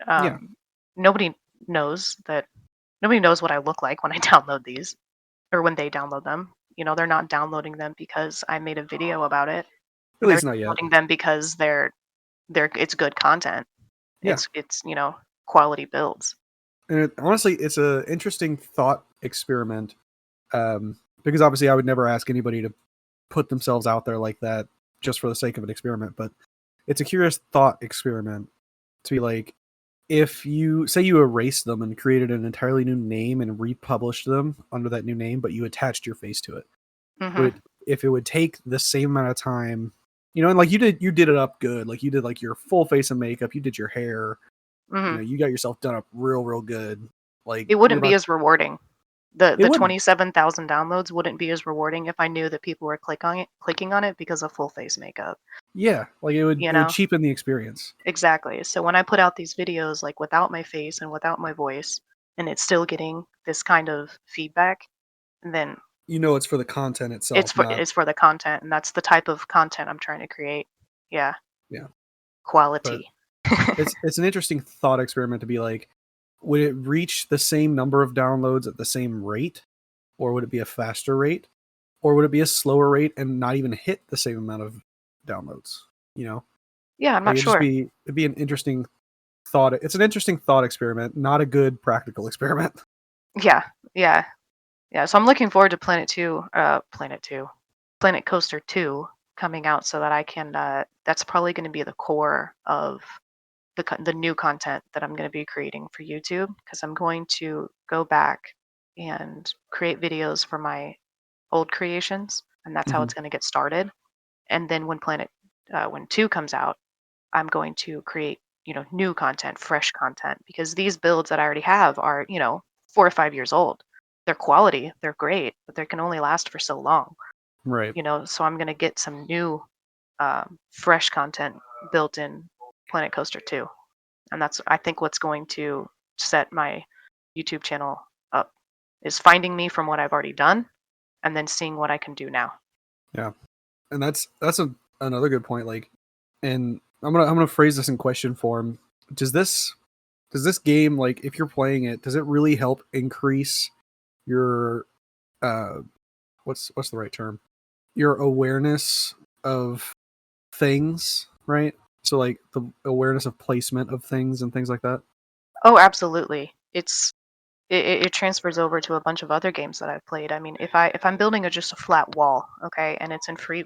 Yeah. Um, nobody knows that. Nobody knows what I look like when I download these or when they download them. They're not downloading them because I made a video about it. At They're least not yet. downloading them because it's good content. Yeah. It's quality builds. And honestly, it's a interesting thought experiment. Because obviously I would never ask anybody to put themselves out there like that just for the sake of an experiment, but it's a curious thought experiment to be like, if you say you erased them and created an entirely new name and republished them under that new name, but you attached your face to it, would Mhm. it, if it would take the same amount of time, and like you did it up good, like you did like your full face of makeup, you did your hair, Mhm. you got yourself done up real good, like It you're wouldn't be about, as rewarding. The it the wouldn't, 27,000 downloads wouldn't be as rewarding if I knew that people were clicking on it because of full face makeup, yeah, like it would you it would know? cheapen the experience. Exactly. So when I put out these videos like without my face and without my voice and it's still getting this kind of feedback, then It's for the content it's itself, for not it's for the content and that's the type of content I'm trying to create. Yeah, yeah. But quality. it's an interesting thought experiment to be like, would it reach the same number of downloads at the same rate, or would it be a faster rate, or would it be a slower rate and not even hit the same amount of downloads? You know, Yeah, I'm like not sure. it'd be an interesting thought. It's an interesting thought experiment, not a good practical experiment. Yeah. Yeah. Yeah, so I'm looking forward to Planet Coaster 2 coming out so that I can that's probably going to be the core of the new content that I'm going to be creating for YouTube because I'm going to go back and create videos for my old creations and that's how Hmm. it's going to get started. And then when 2 comes out, I'm going to create, new content, fresh content because these builds that I already have are, 4 or 5 years old. They're quality, they're great, but they can only last for so long, Right. so I'm going to get some new fresh content built in Planet Coaster 2. And that's I think what's going to set my YouTube channel up is finding me from what I've already done and then seeing what I can do now. Yeah. And that's another good point. Like, and I'm gonna phrase this in question form. Does this does this game, like, if you're playing it, does it really help increase your uh what's the right term, your awareness of things, right? So like the awareness of placement of things and things like that. Oh, absolutely. It transfers over to a bunch of other games that I've played. I mean, if I'm building just a flat wall, okay, and it's in free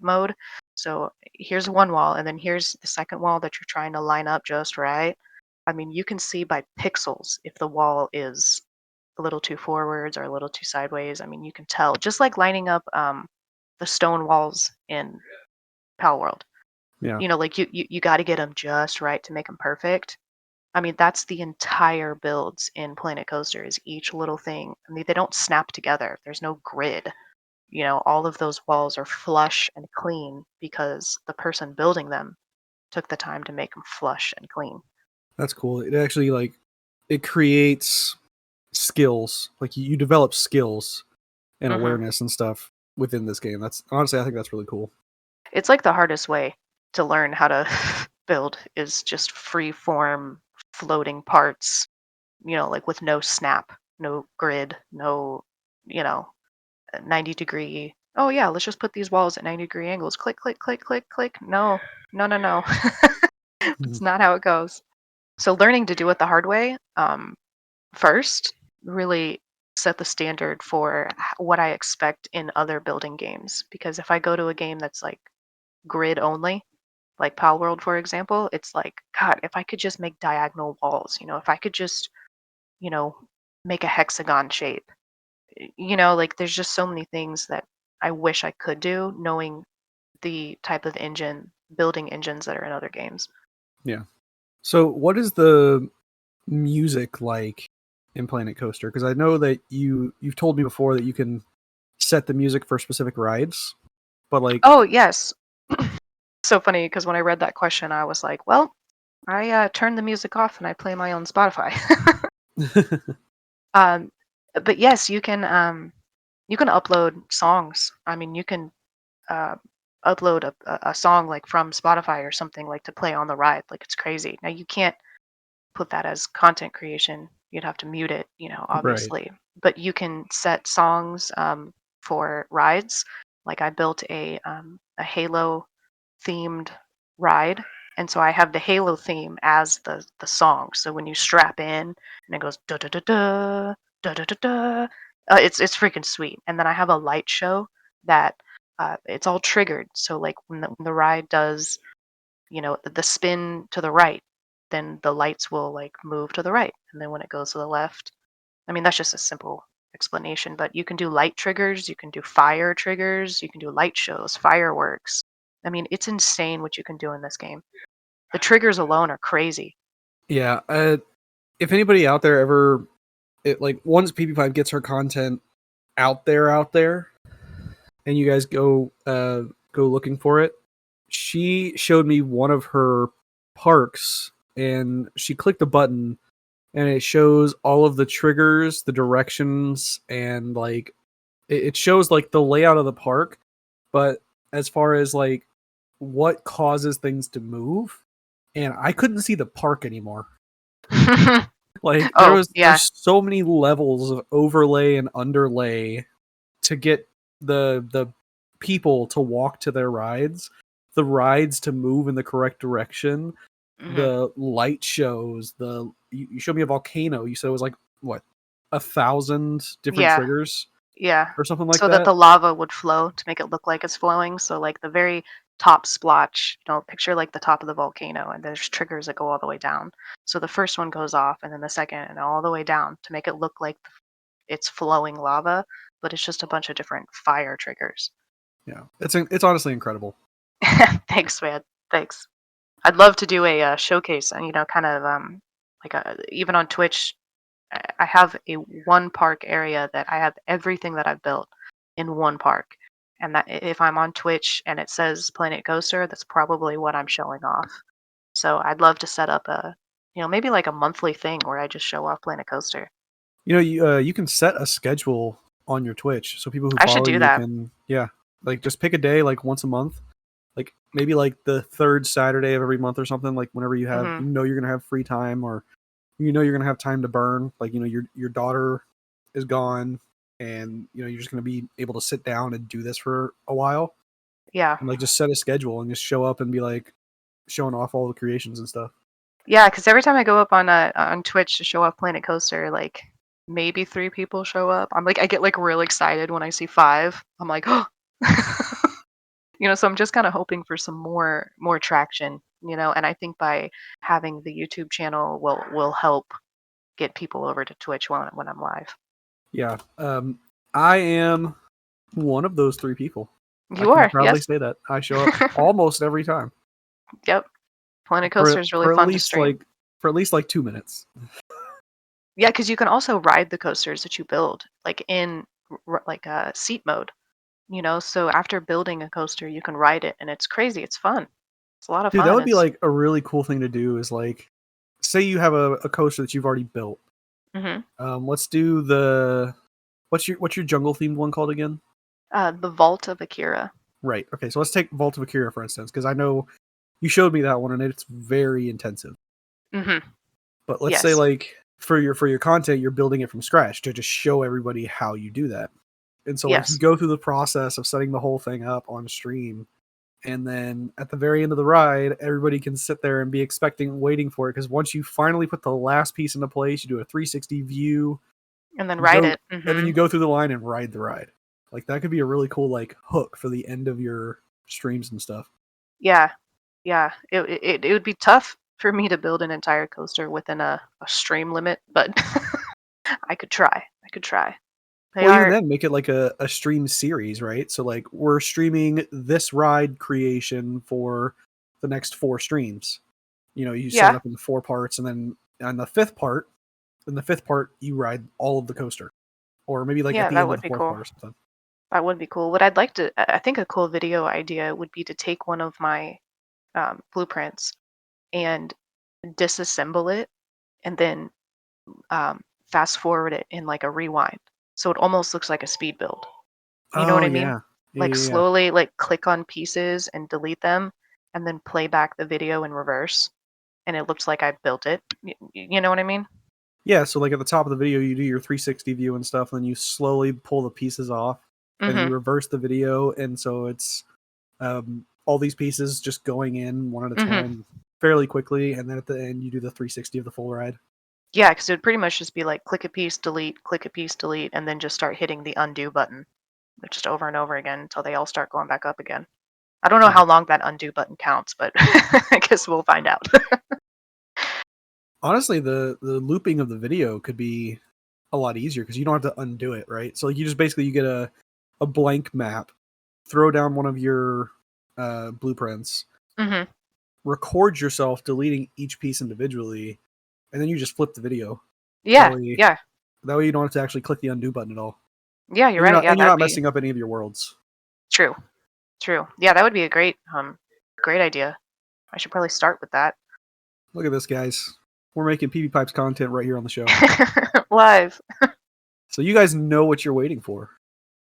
mode, so here's one wall, and then here's the second wall that you're trying to line up just right. I mean, you can see by pixels if the wall is a little too forwards or a little too sideways. I mean, you can tell just like lining up the stone walls in Pal World. Yeah. Like you got to get them just right to make them perfect. I mean, that's the entire builds in Planet Coaster is each little thing. I mean, they don't snap together. There's no grid. All of those walls are flush and clean because the person building them took the time to make them flush and clean. That's cool. It actually it creates skills. Like you develop skills and Hmm. awareness and stuff within this game. That's honestly, I think that's really cool. It's like the hardest way to learn how to build is just free form floating parts, like with no snap, no grid, no, you know, 90-degree. Oh yeah, let's just put these walls at 90-degree angles. Click, click, click, click, click. No, no, no, no. Mhm. It's not how it goes. So learning to do it the hard way, first, really set the standard for what I expect in other building games. Because if I go to a game that's like grid only, like Pal World, for example, it's like, God, if I could just make diagonal walls, if I could just, you know, make a hexagon shape, like there's just so many things that I wish I could do, knowing the type of building engines that are in other games. Yeah. So, what is the music like in Planet Coaster? Because I know that you've told me before that you can set the music for specific rides, but like, Oh, yes. So funny because when I read that question, I was like, well, I turn the music off and I play my own Spotify. um, but yes, you can upload songs. I mean, you can uh, upload a song like from Spotify or something like to play on the ride. Like it's crazy. Now you can't put that as content creation. You'd have to mute it, right? obviously. But you can set songs for rides. Like I built a Halo themed ride, and so I have the Halo theme as the song. So when you strap in and it goes da da da da da da da da, it's freaking sweet. And then I have a light show that it's all triggered. So like when the ride does the spin to the right, then the lights will like move to the right, and then when it goes to the left, I mean that's just a simple explanation, but you can do light triggers, you can do fire triggers, you can do light shows, fireworks. I mean, it's insane what you can do in this game. The triggers alone are crazy. Yeah. If anybody out there ever, once PeepyPipe gets her content out there, and you guys go looking for it, she showed me one of her parks, and she clicked a button, and it shows all of the triggers, the directions, and like it shows like the layout of the park. But as far as like what causes things to move, and I couldn't see the park anymore. Like Oh yeah. there's so many levels of overlay and underlay to get the people to walk to their rides, the rides to move in the correct direction, Hmm. the light shows, you showed me a volcano. You said it was like what, 1,000 different Yeah. triggers Yeah, or something like so that that. the lava would flow to make it look like it's flowing. So like the very top splotch, picture like the top of the volcano, and there's triggers that go all the way down. So the first one goes off, and then the second, and all the way down to make it look like it's flowing lava, but it's just a bunch of different fire triggers. Yeah, it's honestly incredible. Thanks, man. Thanks. I'd love to do a showcase, and kind of like even on Twitch. I have a one park area that I have everything that I've built in one park. And that if I'm on Twitch and it says Planet Coaster, that's probably what I'm showing off. So I'd love to set up maybe like a monthly thing where I just show off Planet Coaster. You can set a schedule on your Twitch, so people who I should follow do you that. can, yeah, like just pick a day like once a month, like maybe like the third Saturday of every month or something. Like whenever Hmm. you're gonna have free time, or you're gonna have time to burn. Like your daughter is gone, and you're just gonna be able to sit down and do this for a while, Yeah. and like just set a schedule and just show up and be like showing off all the creations and stuff. Yeah, because every time I go up on Twitch to show off Planet Coaster, like maybe three people show up. I get like real excited when I see five. I'm like, oh, so I'm just kind of hoping for some more traction, and I think by having the YouTube channel will help get people over to Twitch when I'm live. Yeah, I am one of those three people. I You can are, proudly yes. say that I show up almost every time Yep. Planet for Coaster is really for at fun to least like stream. for at least like 2 minutes. Yeah, because you can also ride the coasters that you build, like in like a seat mode. So after building a coaster, you can ride it, and it's crazy. It's fun. It's a lot of Dude, that fun. would be It's like a really cool thing to do. Is like, say you have a coaster that you've already built. hmm Let's do the what's your jungle themed one called again? the Vault of Akira. Right. Okay. So let's take Vault of Akira for instance, because I know you showed me that one and it's very intensive. hmm But let's say Yes. like for your content, you're building it from scratch to just show everybody how you do that. And so like you Yes. go through the process of setting the whole thing up on stream, and then at the very end of the ride, everybody can sit there and be waiting for it. Because once you finally put the last piece into place, you do a 360 view, And then you ride go, it. and then you go through the line and ride the ride. Like that could be a really cool like hook for the end of your streams and stuff. Yeah. Yeah. It would be tough for me to build an entire coaster within a stream limit, but I could try. I could try. They Well, even are. then, make it like a stream series, right? So like we're streaming this ride creation for the next 4 streams. You set it Yeah. up in 4 parts, and then on the fifth part, you ride all of the coaster, or maybe like at Yeah. the That end of would the be fourth cool. part or something. That would be cool. What I'd like to, I think a cool video idea would be to take one of my blueprints and disassemble it and then fast forward it in like a rewind. So it almost looks like a speed build. You know what Oh I mean? yeah, yeah, Like yeah, yeah. slowly like click on pieces and delete them and then play back the video in reverse and it looks like I built it. You know what I mean? Yeah, so like at the top of the video, you do your 360 view and stuff, and then you slowly pull the pieces off, and then you Mhm. reverse the video, and so it's all these pieces just going in one at a Mhm. time fairly quickly, and then at the end you do the 360 of the full ride. Yeah, cuz it would pretty much just be like click a piece, delete and then just start hitting the undo button just over and over again until they all start going back up again. I don't know Yeah. how long that undo button counts, but I guess we'll find out. Honestly, the looping of the video could be a lot easier because you don't have to undo it, right? So like you just basically you get a blank map, throw down one of your blueprints, Mhm. record yourself deleting each piece individually, and then you just flip the video. That Yeah, way, yeah. that way you don't have to actually click the undo button at all, Yeah, you're and you're right. not Yeah, and you're that'd not be messing up any of your worlds. true. True. Yeah, that would be a great idea. I should probably start with that. Look at this, guys. We're making PeepyPipes content right here on the show, Live. so you guys know what you're waiting for.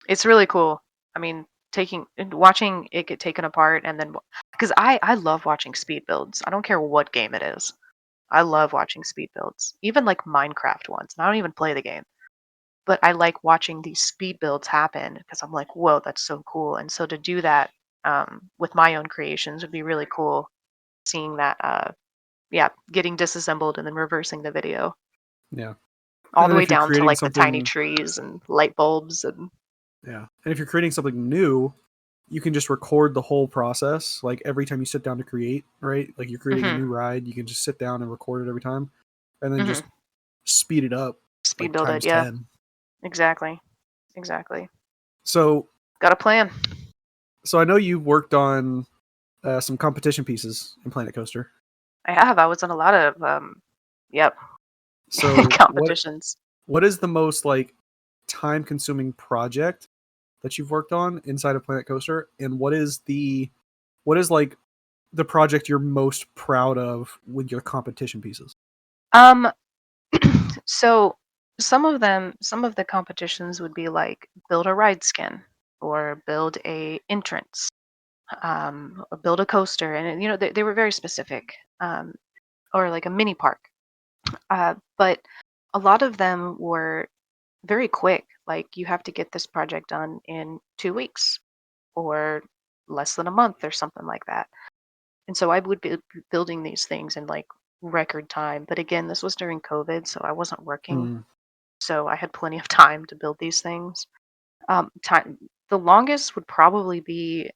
It's really cool. I mean, taking and watching it get taken apart and then because I love watching speed builds. I don't care what game it is. I love watching speed builds. Even like Minecraft ones. And I don't even play the game. But I like watching these speed builds happen because I'm like, whoa, that's so cool. And so to do that with my own creations would be really cool. Seeing that, yeah, getting disassembled and then reversing the video Yeah, all and the then way if you're down to creating like the tiny something, trees and light bulbs and. yeah, and if you're creating something new, you can just record the whole process. Like every time you sit down to create, right? Like you're creating a hmm new ride, you can just sit down and record it every time, and then hmm just speed it up Speed like build it. times Yeah, 10. exactly, exactly. So, Got a plan. so I know you've worked on some competition pieces in Planet Coaster. I have. I was in a lot of yep, So, competitions. what is the most like time consuming project that you've worked on inside of Planet Coaster, and what is like the project you're most proud of with your competition pieces? Um, so some of the competitions would be like build a ride skin or build a entrance, or build a coaster, and they were very specific, or like a mini park. But a lot of them were very quick. Like you have to get this project done in 2 weeks or less than a month or something like that. And so I would be building these things in like record time. But again, this was during COVID, so I wasn't working. Mm, So I had plenty of time to build these things. Time the longest would probably be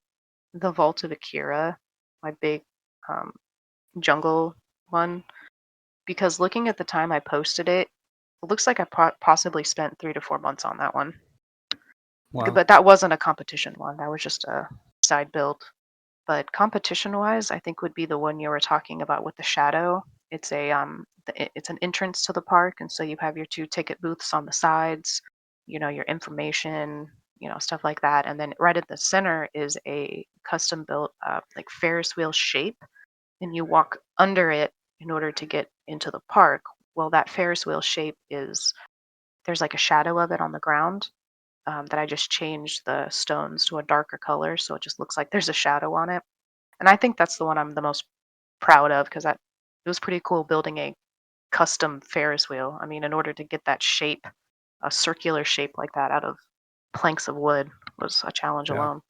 the Vault of Akira, my big um, jungle one, because looking at the time I posted it, it looks like I possibly spent 3 to 4 months on that one. wow. But that wasn't a competition one. That was just a side build. But competition-wise, I think would be the one you were talking about with the shadow. It's an entrance to the park, and so you have your two ticket booths on the sides, your information, stuff like that. And then right at the center is a custom built like Ferris wheel shape, and you walk under it in order to get into the park. Well, that Ferris wheel shape there's like a shadow of it on the ground, that I just changed the stones to a darker color, so it just looks like there's a shadow on it. And I think that's the one I'm the most proud of because it was pretty cool building a custom Ferris wheel. I mean, in order to get that shape, a circular shape like that out of planks of wood was a challenge Yeah. alone.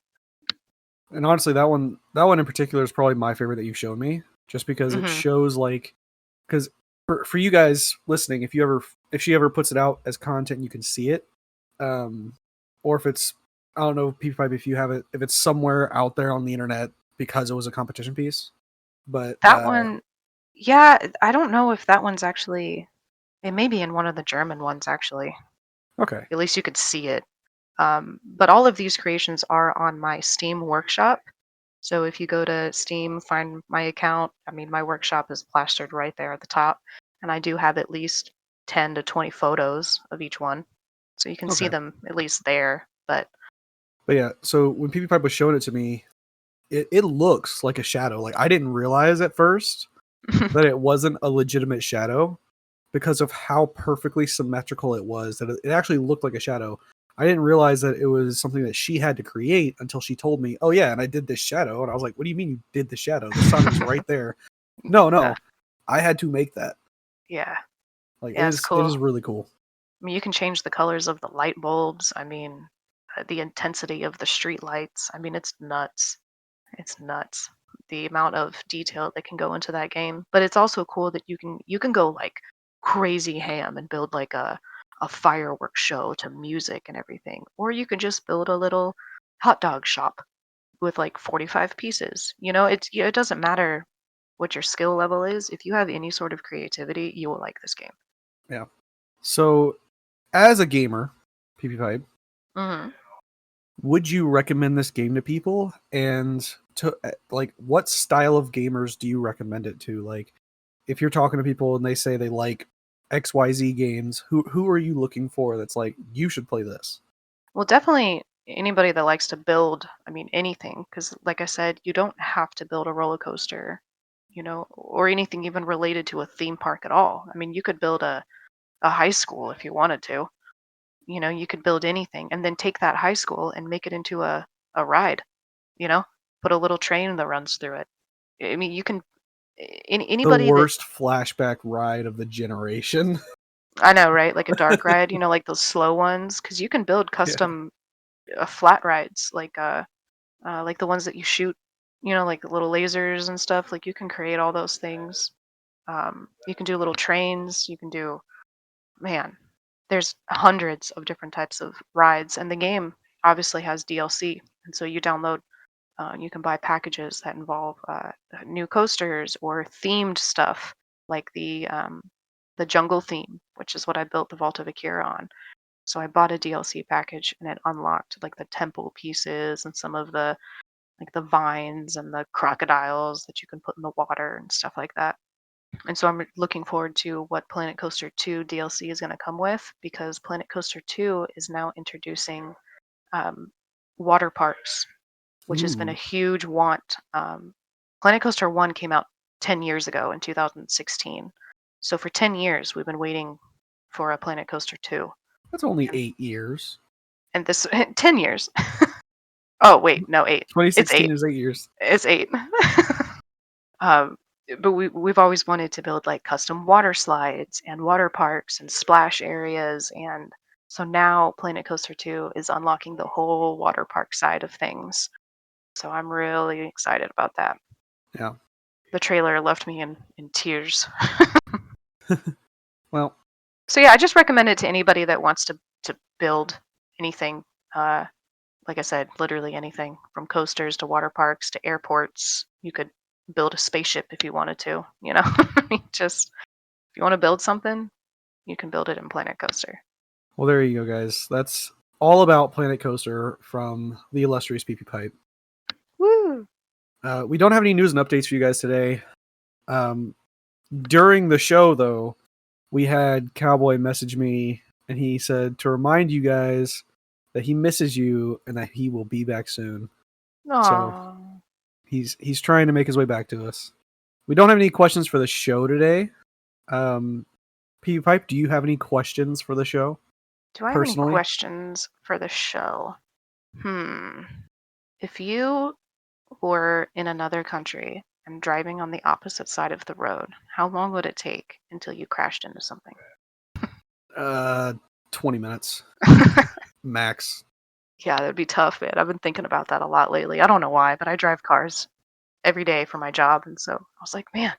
And honestly, that one in particular is probably my favorite that you've shown me, just because it Hmm. shows because for you guys listening, if she ever puts it out as content, you can see it, or if it's I don't know, PeepyPipe, if you have it, if it's somewhere out there on the internet because it was a competition piece, but That one, yeah, I don't know if that one's actually, it may be in one of the German ones actually. okay, At least you could see it. But all of these creations are on my Steam workshop. So if you go to Steam, find my account, I mean, my workshop is plastered right there at the top. And I do have at least 10 to 20 photos of each one. So you can see okay, them at least there. But but yeah. So when PeepyPipe was showing it to me, it looks like a shadow. Like I didn't realize at first that it wasn't a legitimate shadow because of how perfectly symmetrical it was, that it actually looked like a shadow. I didn't realize that it was something that she had to create until she told me, "Oh yeah, and I did this shadow." And I was like, "What do you mean you did the shadow? The sun is right there." No, yeah, no. I had to make that. yeah, Like yeah, it's it is cool. really cool. I mean, you can change the colors of the light bulbs. I mean, the intensity of the street lights. I mean, it's nuts. It's nuts, the amount of detail that can go into that game. But it's also cool that you can go like crazy ham and build like a fireworks show to music and everything. Or you can just build a little hot dog shop with like 45 pieces. It doesn't matter what your skill level is. If you have any sort of creativity, you will like this game. Yeah. So as a gamer, PeepyPipe, Hmm. would you recommend this game to people? And to like, what style of gamers do you recommend it to? Like, if you're talking to people and they say they like XYZ games, who are you looking for that's like you should play this? Well, definitely anybody that likes to build, I mean, anything, because like I said, you don't have to build a roller coaster, or anything even related to a theme park at all. I mean, you could build a high school if you wanted to. You could build anything and then take that high school and make it into a ride, you know, put a little train that runs through it. I mean, you can, The anybody that, worst flashback ride of the generation. I know, right? Like a dark ride, like those slow ones, because you can build Yeah. custom flat rides, like the ones that you shoot, like the little lasers and stuff. Like you can create all those things. You can do little trains. You can do, man, there's hundreds of different types of rides, and the game obviously has DLC. And so you download, you can buy packages that involve new coasters or themed stuff, like the jungle theme, which is what I built the Vault of Akira on. So I bought a DLC package, and it unlocked like the temple pieces and some of the like the vines and the crocodiles that you can put in the water and stuff like that. And so I'm looking forward to what Planet Coaster 2 DLC is going to come with, because Planet Coaster 2 is now introducing um, water parks, which has been a Ooh, huge want. Planet Coaster 1 came out 10 years ago in 2016. So for 10 years, we've been waiting for a Planet Coaster 2. that's only And, 8 years. and this, 10 years. Oh, wait, no, 8. It's 2016 8. is 8 years. It's 8. Um, but we've always wanted to build like custom water slides and water parks and splash areas, and so now Planet Coaster 2 is unlocking the whole water park side of things. So I'm really excited about that. Yeah. The trailer left me in tears. Well, So yeah, I just recommend it to anybody that wants to build anything. Uh, like I said, literally anything from coasters to water parks to airports. You could build a spaceship if you wanted to. Just if you want to build something, you can build it in Planet Coaster. well, there you go, guys. That's all about Planet Coaster from the illustrious PeepyPipe. Woo! We don't have any news and updates for you guys today. During the show, though, we had Cowboy message me, and he said to remind you guys that he misses you and that he will be back soon. So Aww. he's trying to make his way back to us. We don't have any questions for the show today. PeepyPipe, do you have any questions for the show? Do I have any Personally? questions for the show? If you were in another country and driving on the opposite side of the road, how long would it take until you crashed into something? 20 minutes max. Yeah, that'd be tough, man. I've been thinking about that a lot lately. I don't know why, but I drive cars every day for my job, and so I was like, man, I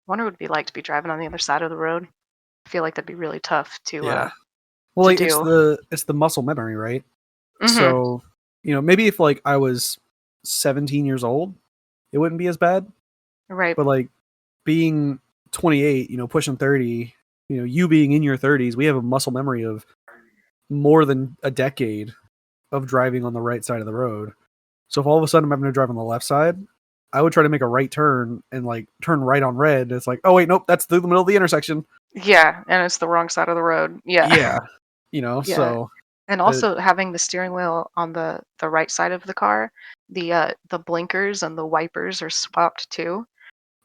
wonder what it'd be like to be driving on the other side of the road. I feel like that'd be really tough to Yeah. Well, to like do. it's the muscle memory, right? Mhm. So, maybe if like I was 17 years old, it wouldn't be as bad. Right. But like being 28, pushing 30, you being in your 30s, we have a muscle memory of more than a decade of driving on the right side of the road. So if all of a sudden I'm having to drive on the left side, I would try to make a right turn and like turn right on red. And it's like, oh wait, nope, that's through the middle of the intersection. Yeah, and it's the wrong side of the road. Yeah. Yeah, Yeah. so And it, also having the steering wheel on the right side of the car, the blinkers and the wipers are swapped too.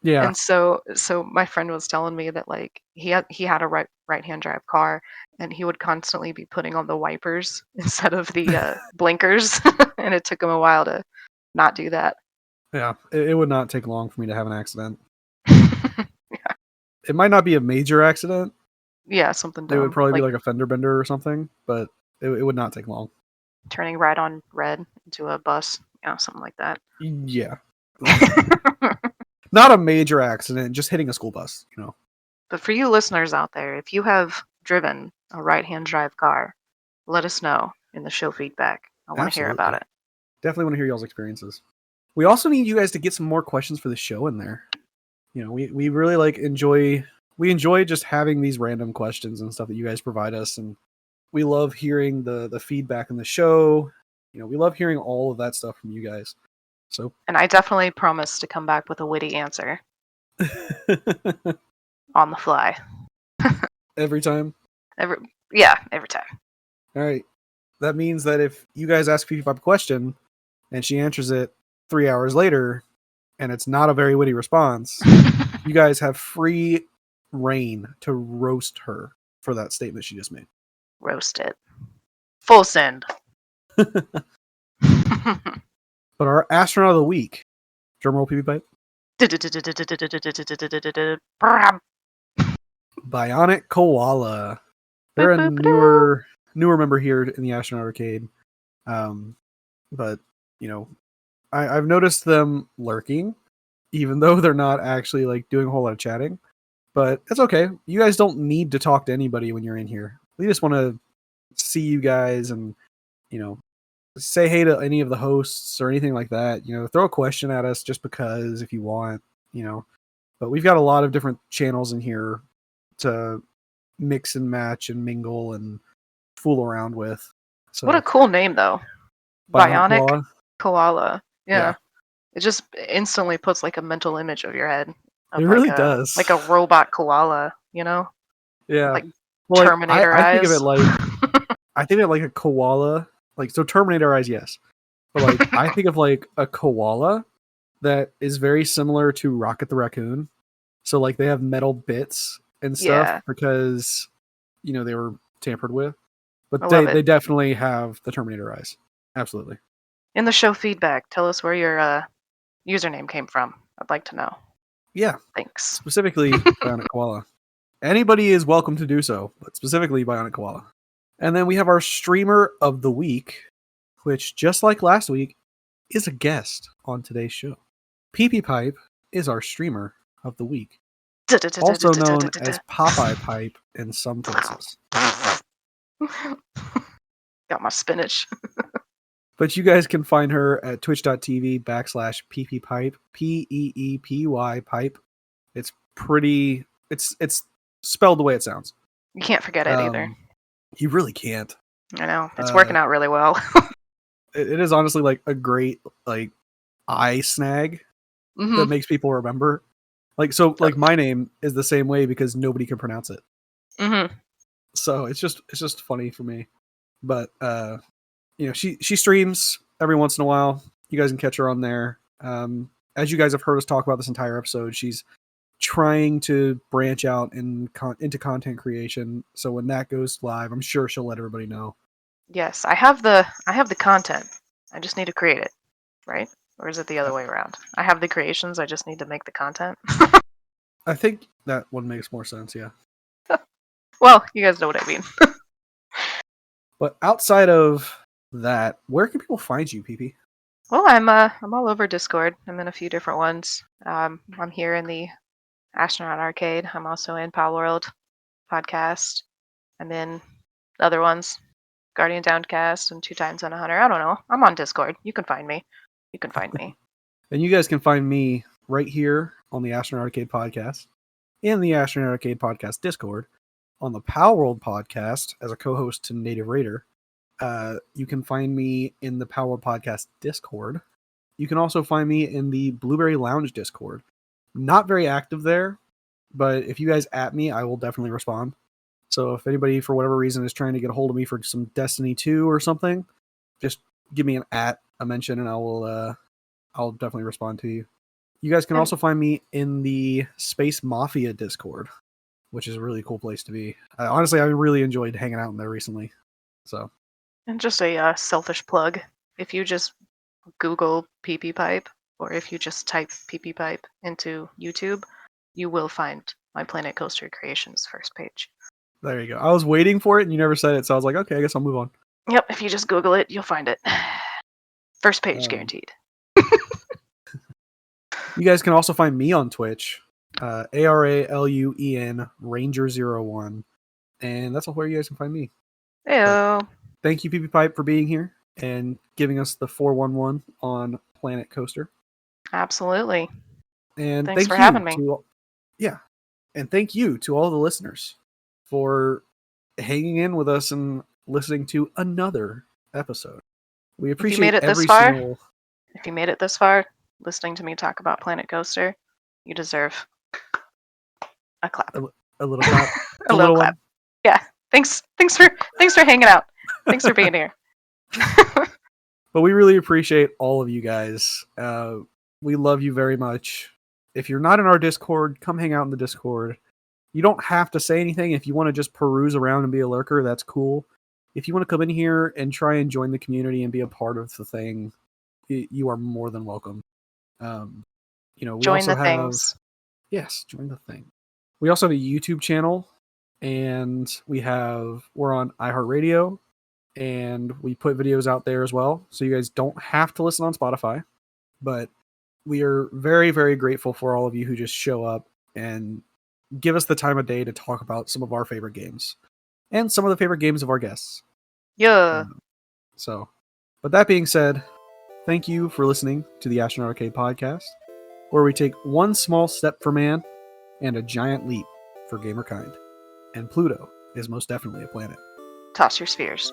yeah, And so my friend was telling me that like he had a right-hand drive car and he would constantly be putting on the wipers instead of the blinkers and it took him a while to not do that. yeah, it would not take long for me to have an accident. It might not be a major accident. Yeah, something It would dumb probably be like like a fender bender or something, but it would not take long. turning right on red into a bus, something like that. Yeah. Not a major accident, just hitting a school bus. But for you listeners out there, if you have driven a right-hand drive car, let us know in the show feedback. I want to hear about Absolutely. it. Definitely want to hear y'all's experiences. We also need you guys to get some more questions for the show in there. We really enjoy just having these random questions and stuff that you guys provide us, and we love hearing the feedback in the show. We love hearing all of that stuff from you guys. So And I definitely promise to come back with a witty answer on the fly. every time. Every every time. All right. That means that if you guys ask PeepyPipe a question and she answers it 3 hours later and it's not a very witty response, you guys have free reign to roast her for that statement she just made. Roast it. Full send. But our astronaut of the week, drumroll PeepyPipe, Bionic Koala. They're a newer member here in the Astronaut Arcade. But I've noticed them lurking, even though they're not actually like doing a whole lot of chatting. But it's okay. You guys don't need to talk to anybody when you're in here. We just want to see you guys and say hey to any of the hosts or anything like that. Throw a question at us just because if you want. But we've got a lot of different channels in here to mix and match and mingle and fool around with. So What a cool name though. Bionic Bionic Koala. Koala. Yeah, Yeah. It just instantly puts like a mental image of your head it of really does. like a robot koala, Yeah. like Well, like Terminator I think of it eyes. like a koala. Like so Terminator eyes, yes. But like I think of like a koala that is very similar to Rocket the Raccoon. So like they have metal bits and stuff Yeah, because they were tampered with. I But love it. they definitely have the Terminator eyes. Absolutely. In the show feedback, tell us where your username came from. I'd like to know. Yeah. Thanks. Specifically Bionic Koala. Anybody is welcome to do so, but specifically Bionic Koala. And then we have our streamer of the week, which just like last week is a guest on today's show. PeepyPipe is our streamer of the week, also known as Popeye Pipe in some places. Got my spinach. But you guys can find her at twitch.tv/PeepyPipe, PeePy pipe. It's pretty. It's spelled the way it sounds. You can't forget it either. You really can't. I know. It's working out really well. It is honestly like a great like eye snag Mm-hmm. that makes people remember. Like so, like my name is the same way because nobody can pronounce it. Mm-hmm. So it's just funny for me. But she streams every once in a while. You guys can catch her on there. As you guys have heard us talk about this entire episode, she's trying to branch out into content creation. So when that goes live, I'm sure she'll let everybody know. Yes, I have the content. I just need to create it, right? Or is it the other way around? I have the creations. I just need to make the content. I think that one makes more sense. Yeah. Well, you guys know what I mean. But outside of that, where can people find you, PP? Well, I'm all over Discord. I'm in a few different ones. I'm here in the Astronaut Arcade. I'm also in Power World podcast. I'm in other ones, Guardian Downcast and Two Times on a Hunter. I don't know. I'm on Discord. You can find me. You can find me. And you guys can find me right here on the Astronaut Arcade podcast, in the Astronaut Arcade podcast Discord, on the Power World podcast as a co-host to Native Raider. You can find me in the Power World podcast Discord. You can also find me in the Blueberry Lounge Discord. Not very active there, but if you guys at me, I will definitely respond. So if anybody for whatever reason is trying to get a hold of me for some Destiny 2 or something, just give me a mention, and I'll definitely respond to you. You guys can also find me in the Space Mafia Discord, which is a really cool place to be. Honestly, I really enjoyed hanging out in there recently. So, and just a selfish plug. If you just Google PeepyPipe, or if you just type PeepyPipe into YouTube, you will find my Planet Coaster Creations first page. there you go. I was waiting for it, and you never said it, so I was like, okay, I guess I'll move on. Yep, if you just Google it, you'll find it. First page guaranteed. You guys can also find me on Twitch, ARALUEN Ranger01, and that's where you guys can find me. Heyo. Thank you, PeepyPipe, for being here and giving us the 411 on Planet Coaster. Absolutely. And Thanks for having me. And thank you to all the listeners for hanging in with us and listening to another episode. We appreciate every single. If you made it this far, listening to me talk about Planet Coaster, you deserve a clap. A little clap. A little clap. Yeah. Thanks for hanging out. Thanks for being here. But we really appreciate all of you guys. We love you very much. If you're not in our Discord, come hang out in the Discord. You don't have to say anything. If you want to just peruse around and be a lurker, that's cool. If you want to come in here and try and join the community and be a part of the thing, you are more than welcome. We join also the things. Yes, join the thing. We also have a YouTube channel, and we're on iHeartRadio, and we put videos out there as well. So you guys don't have to listen on Spotify, but we are very, very grateful for all of you who just show up and give us the time of day to talk about some of our favorite games and some of the favorite games of our guests. Yeah. But that being said, thank you for listening to the Astronaut Arcade podcast, where we take one small step for man and a giant leap for gamerkind. And Pluto is most definitely a planet. Toss your spheres.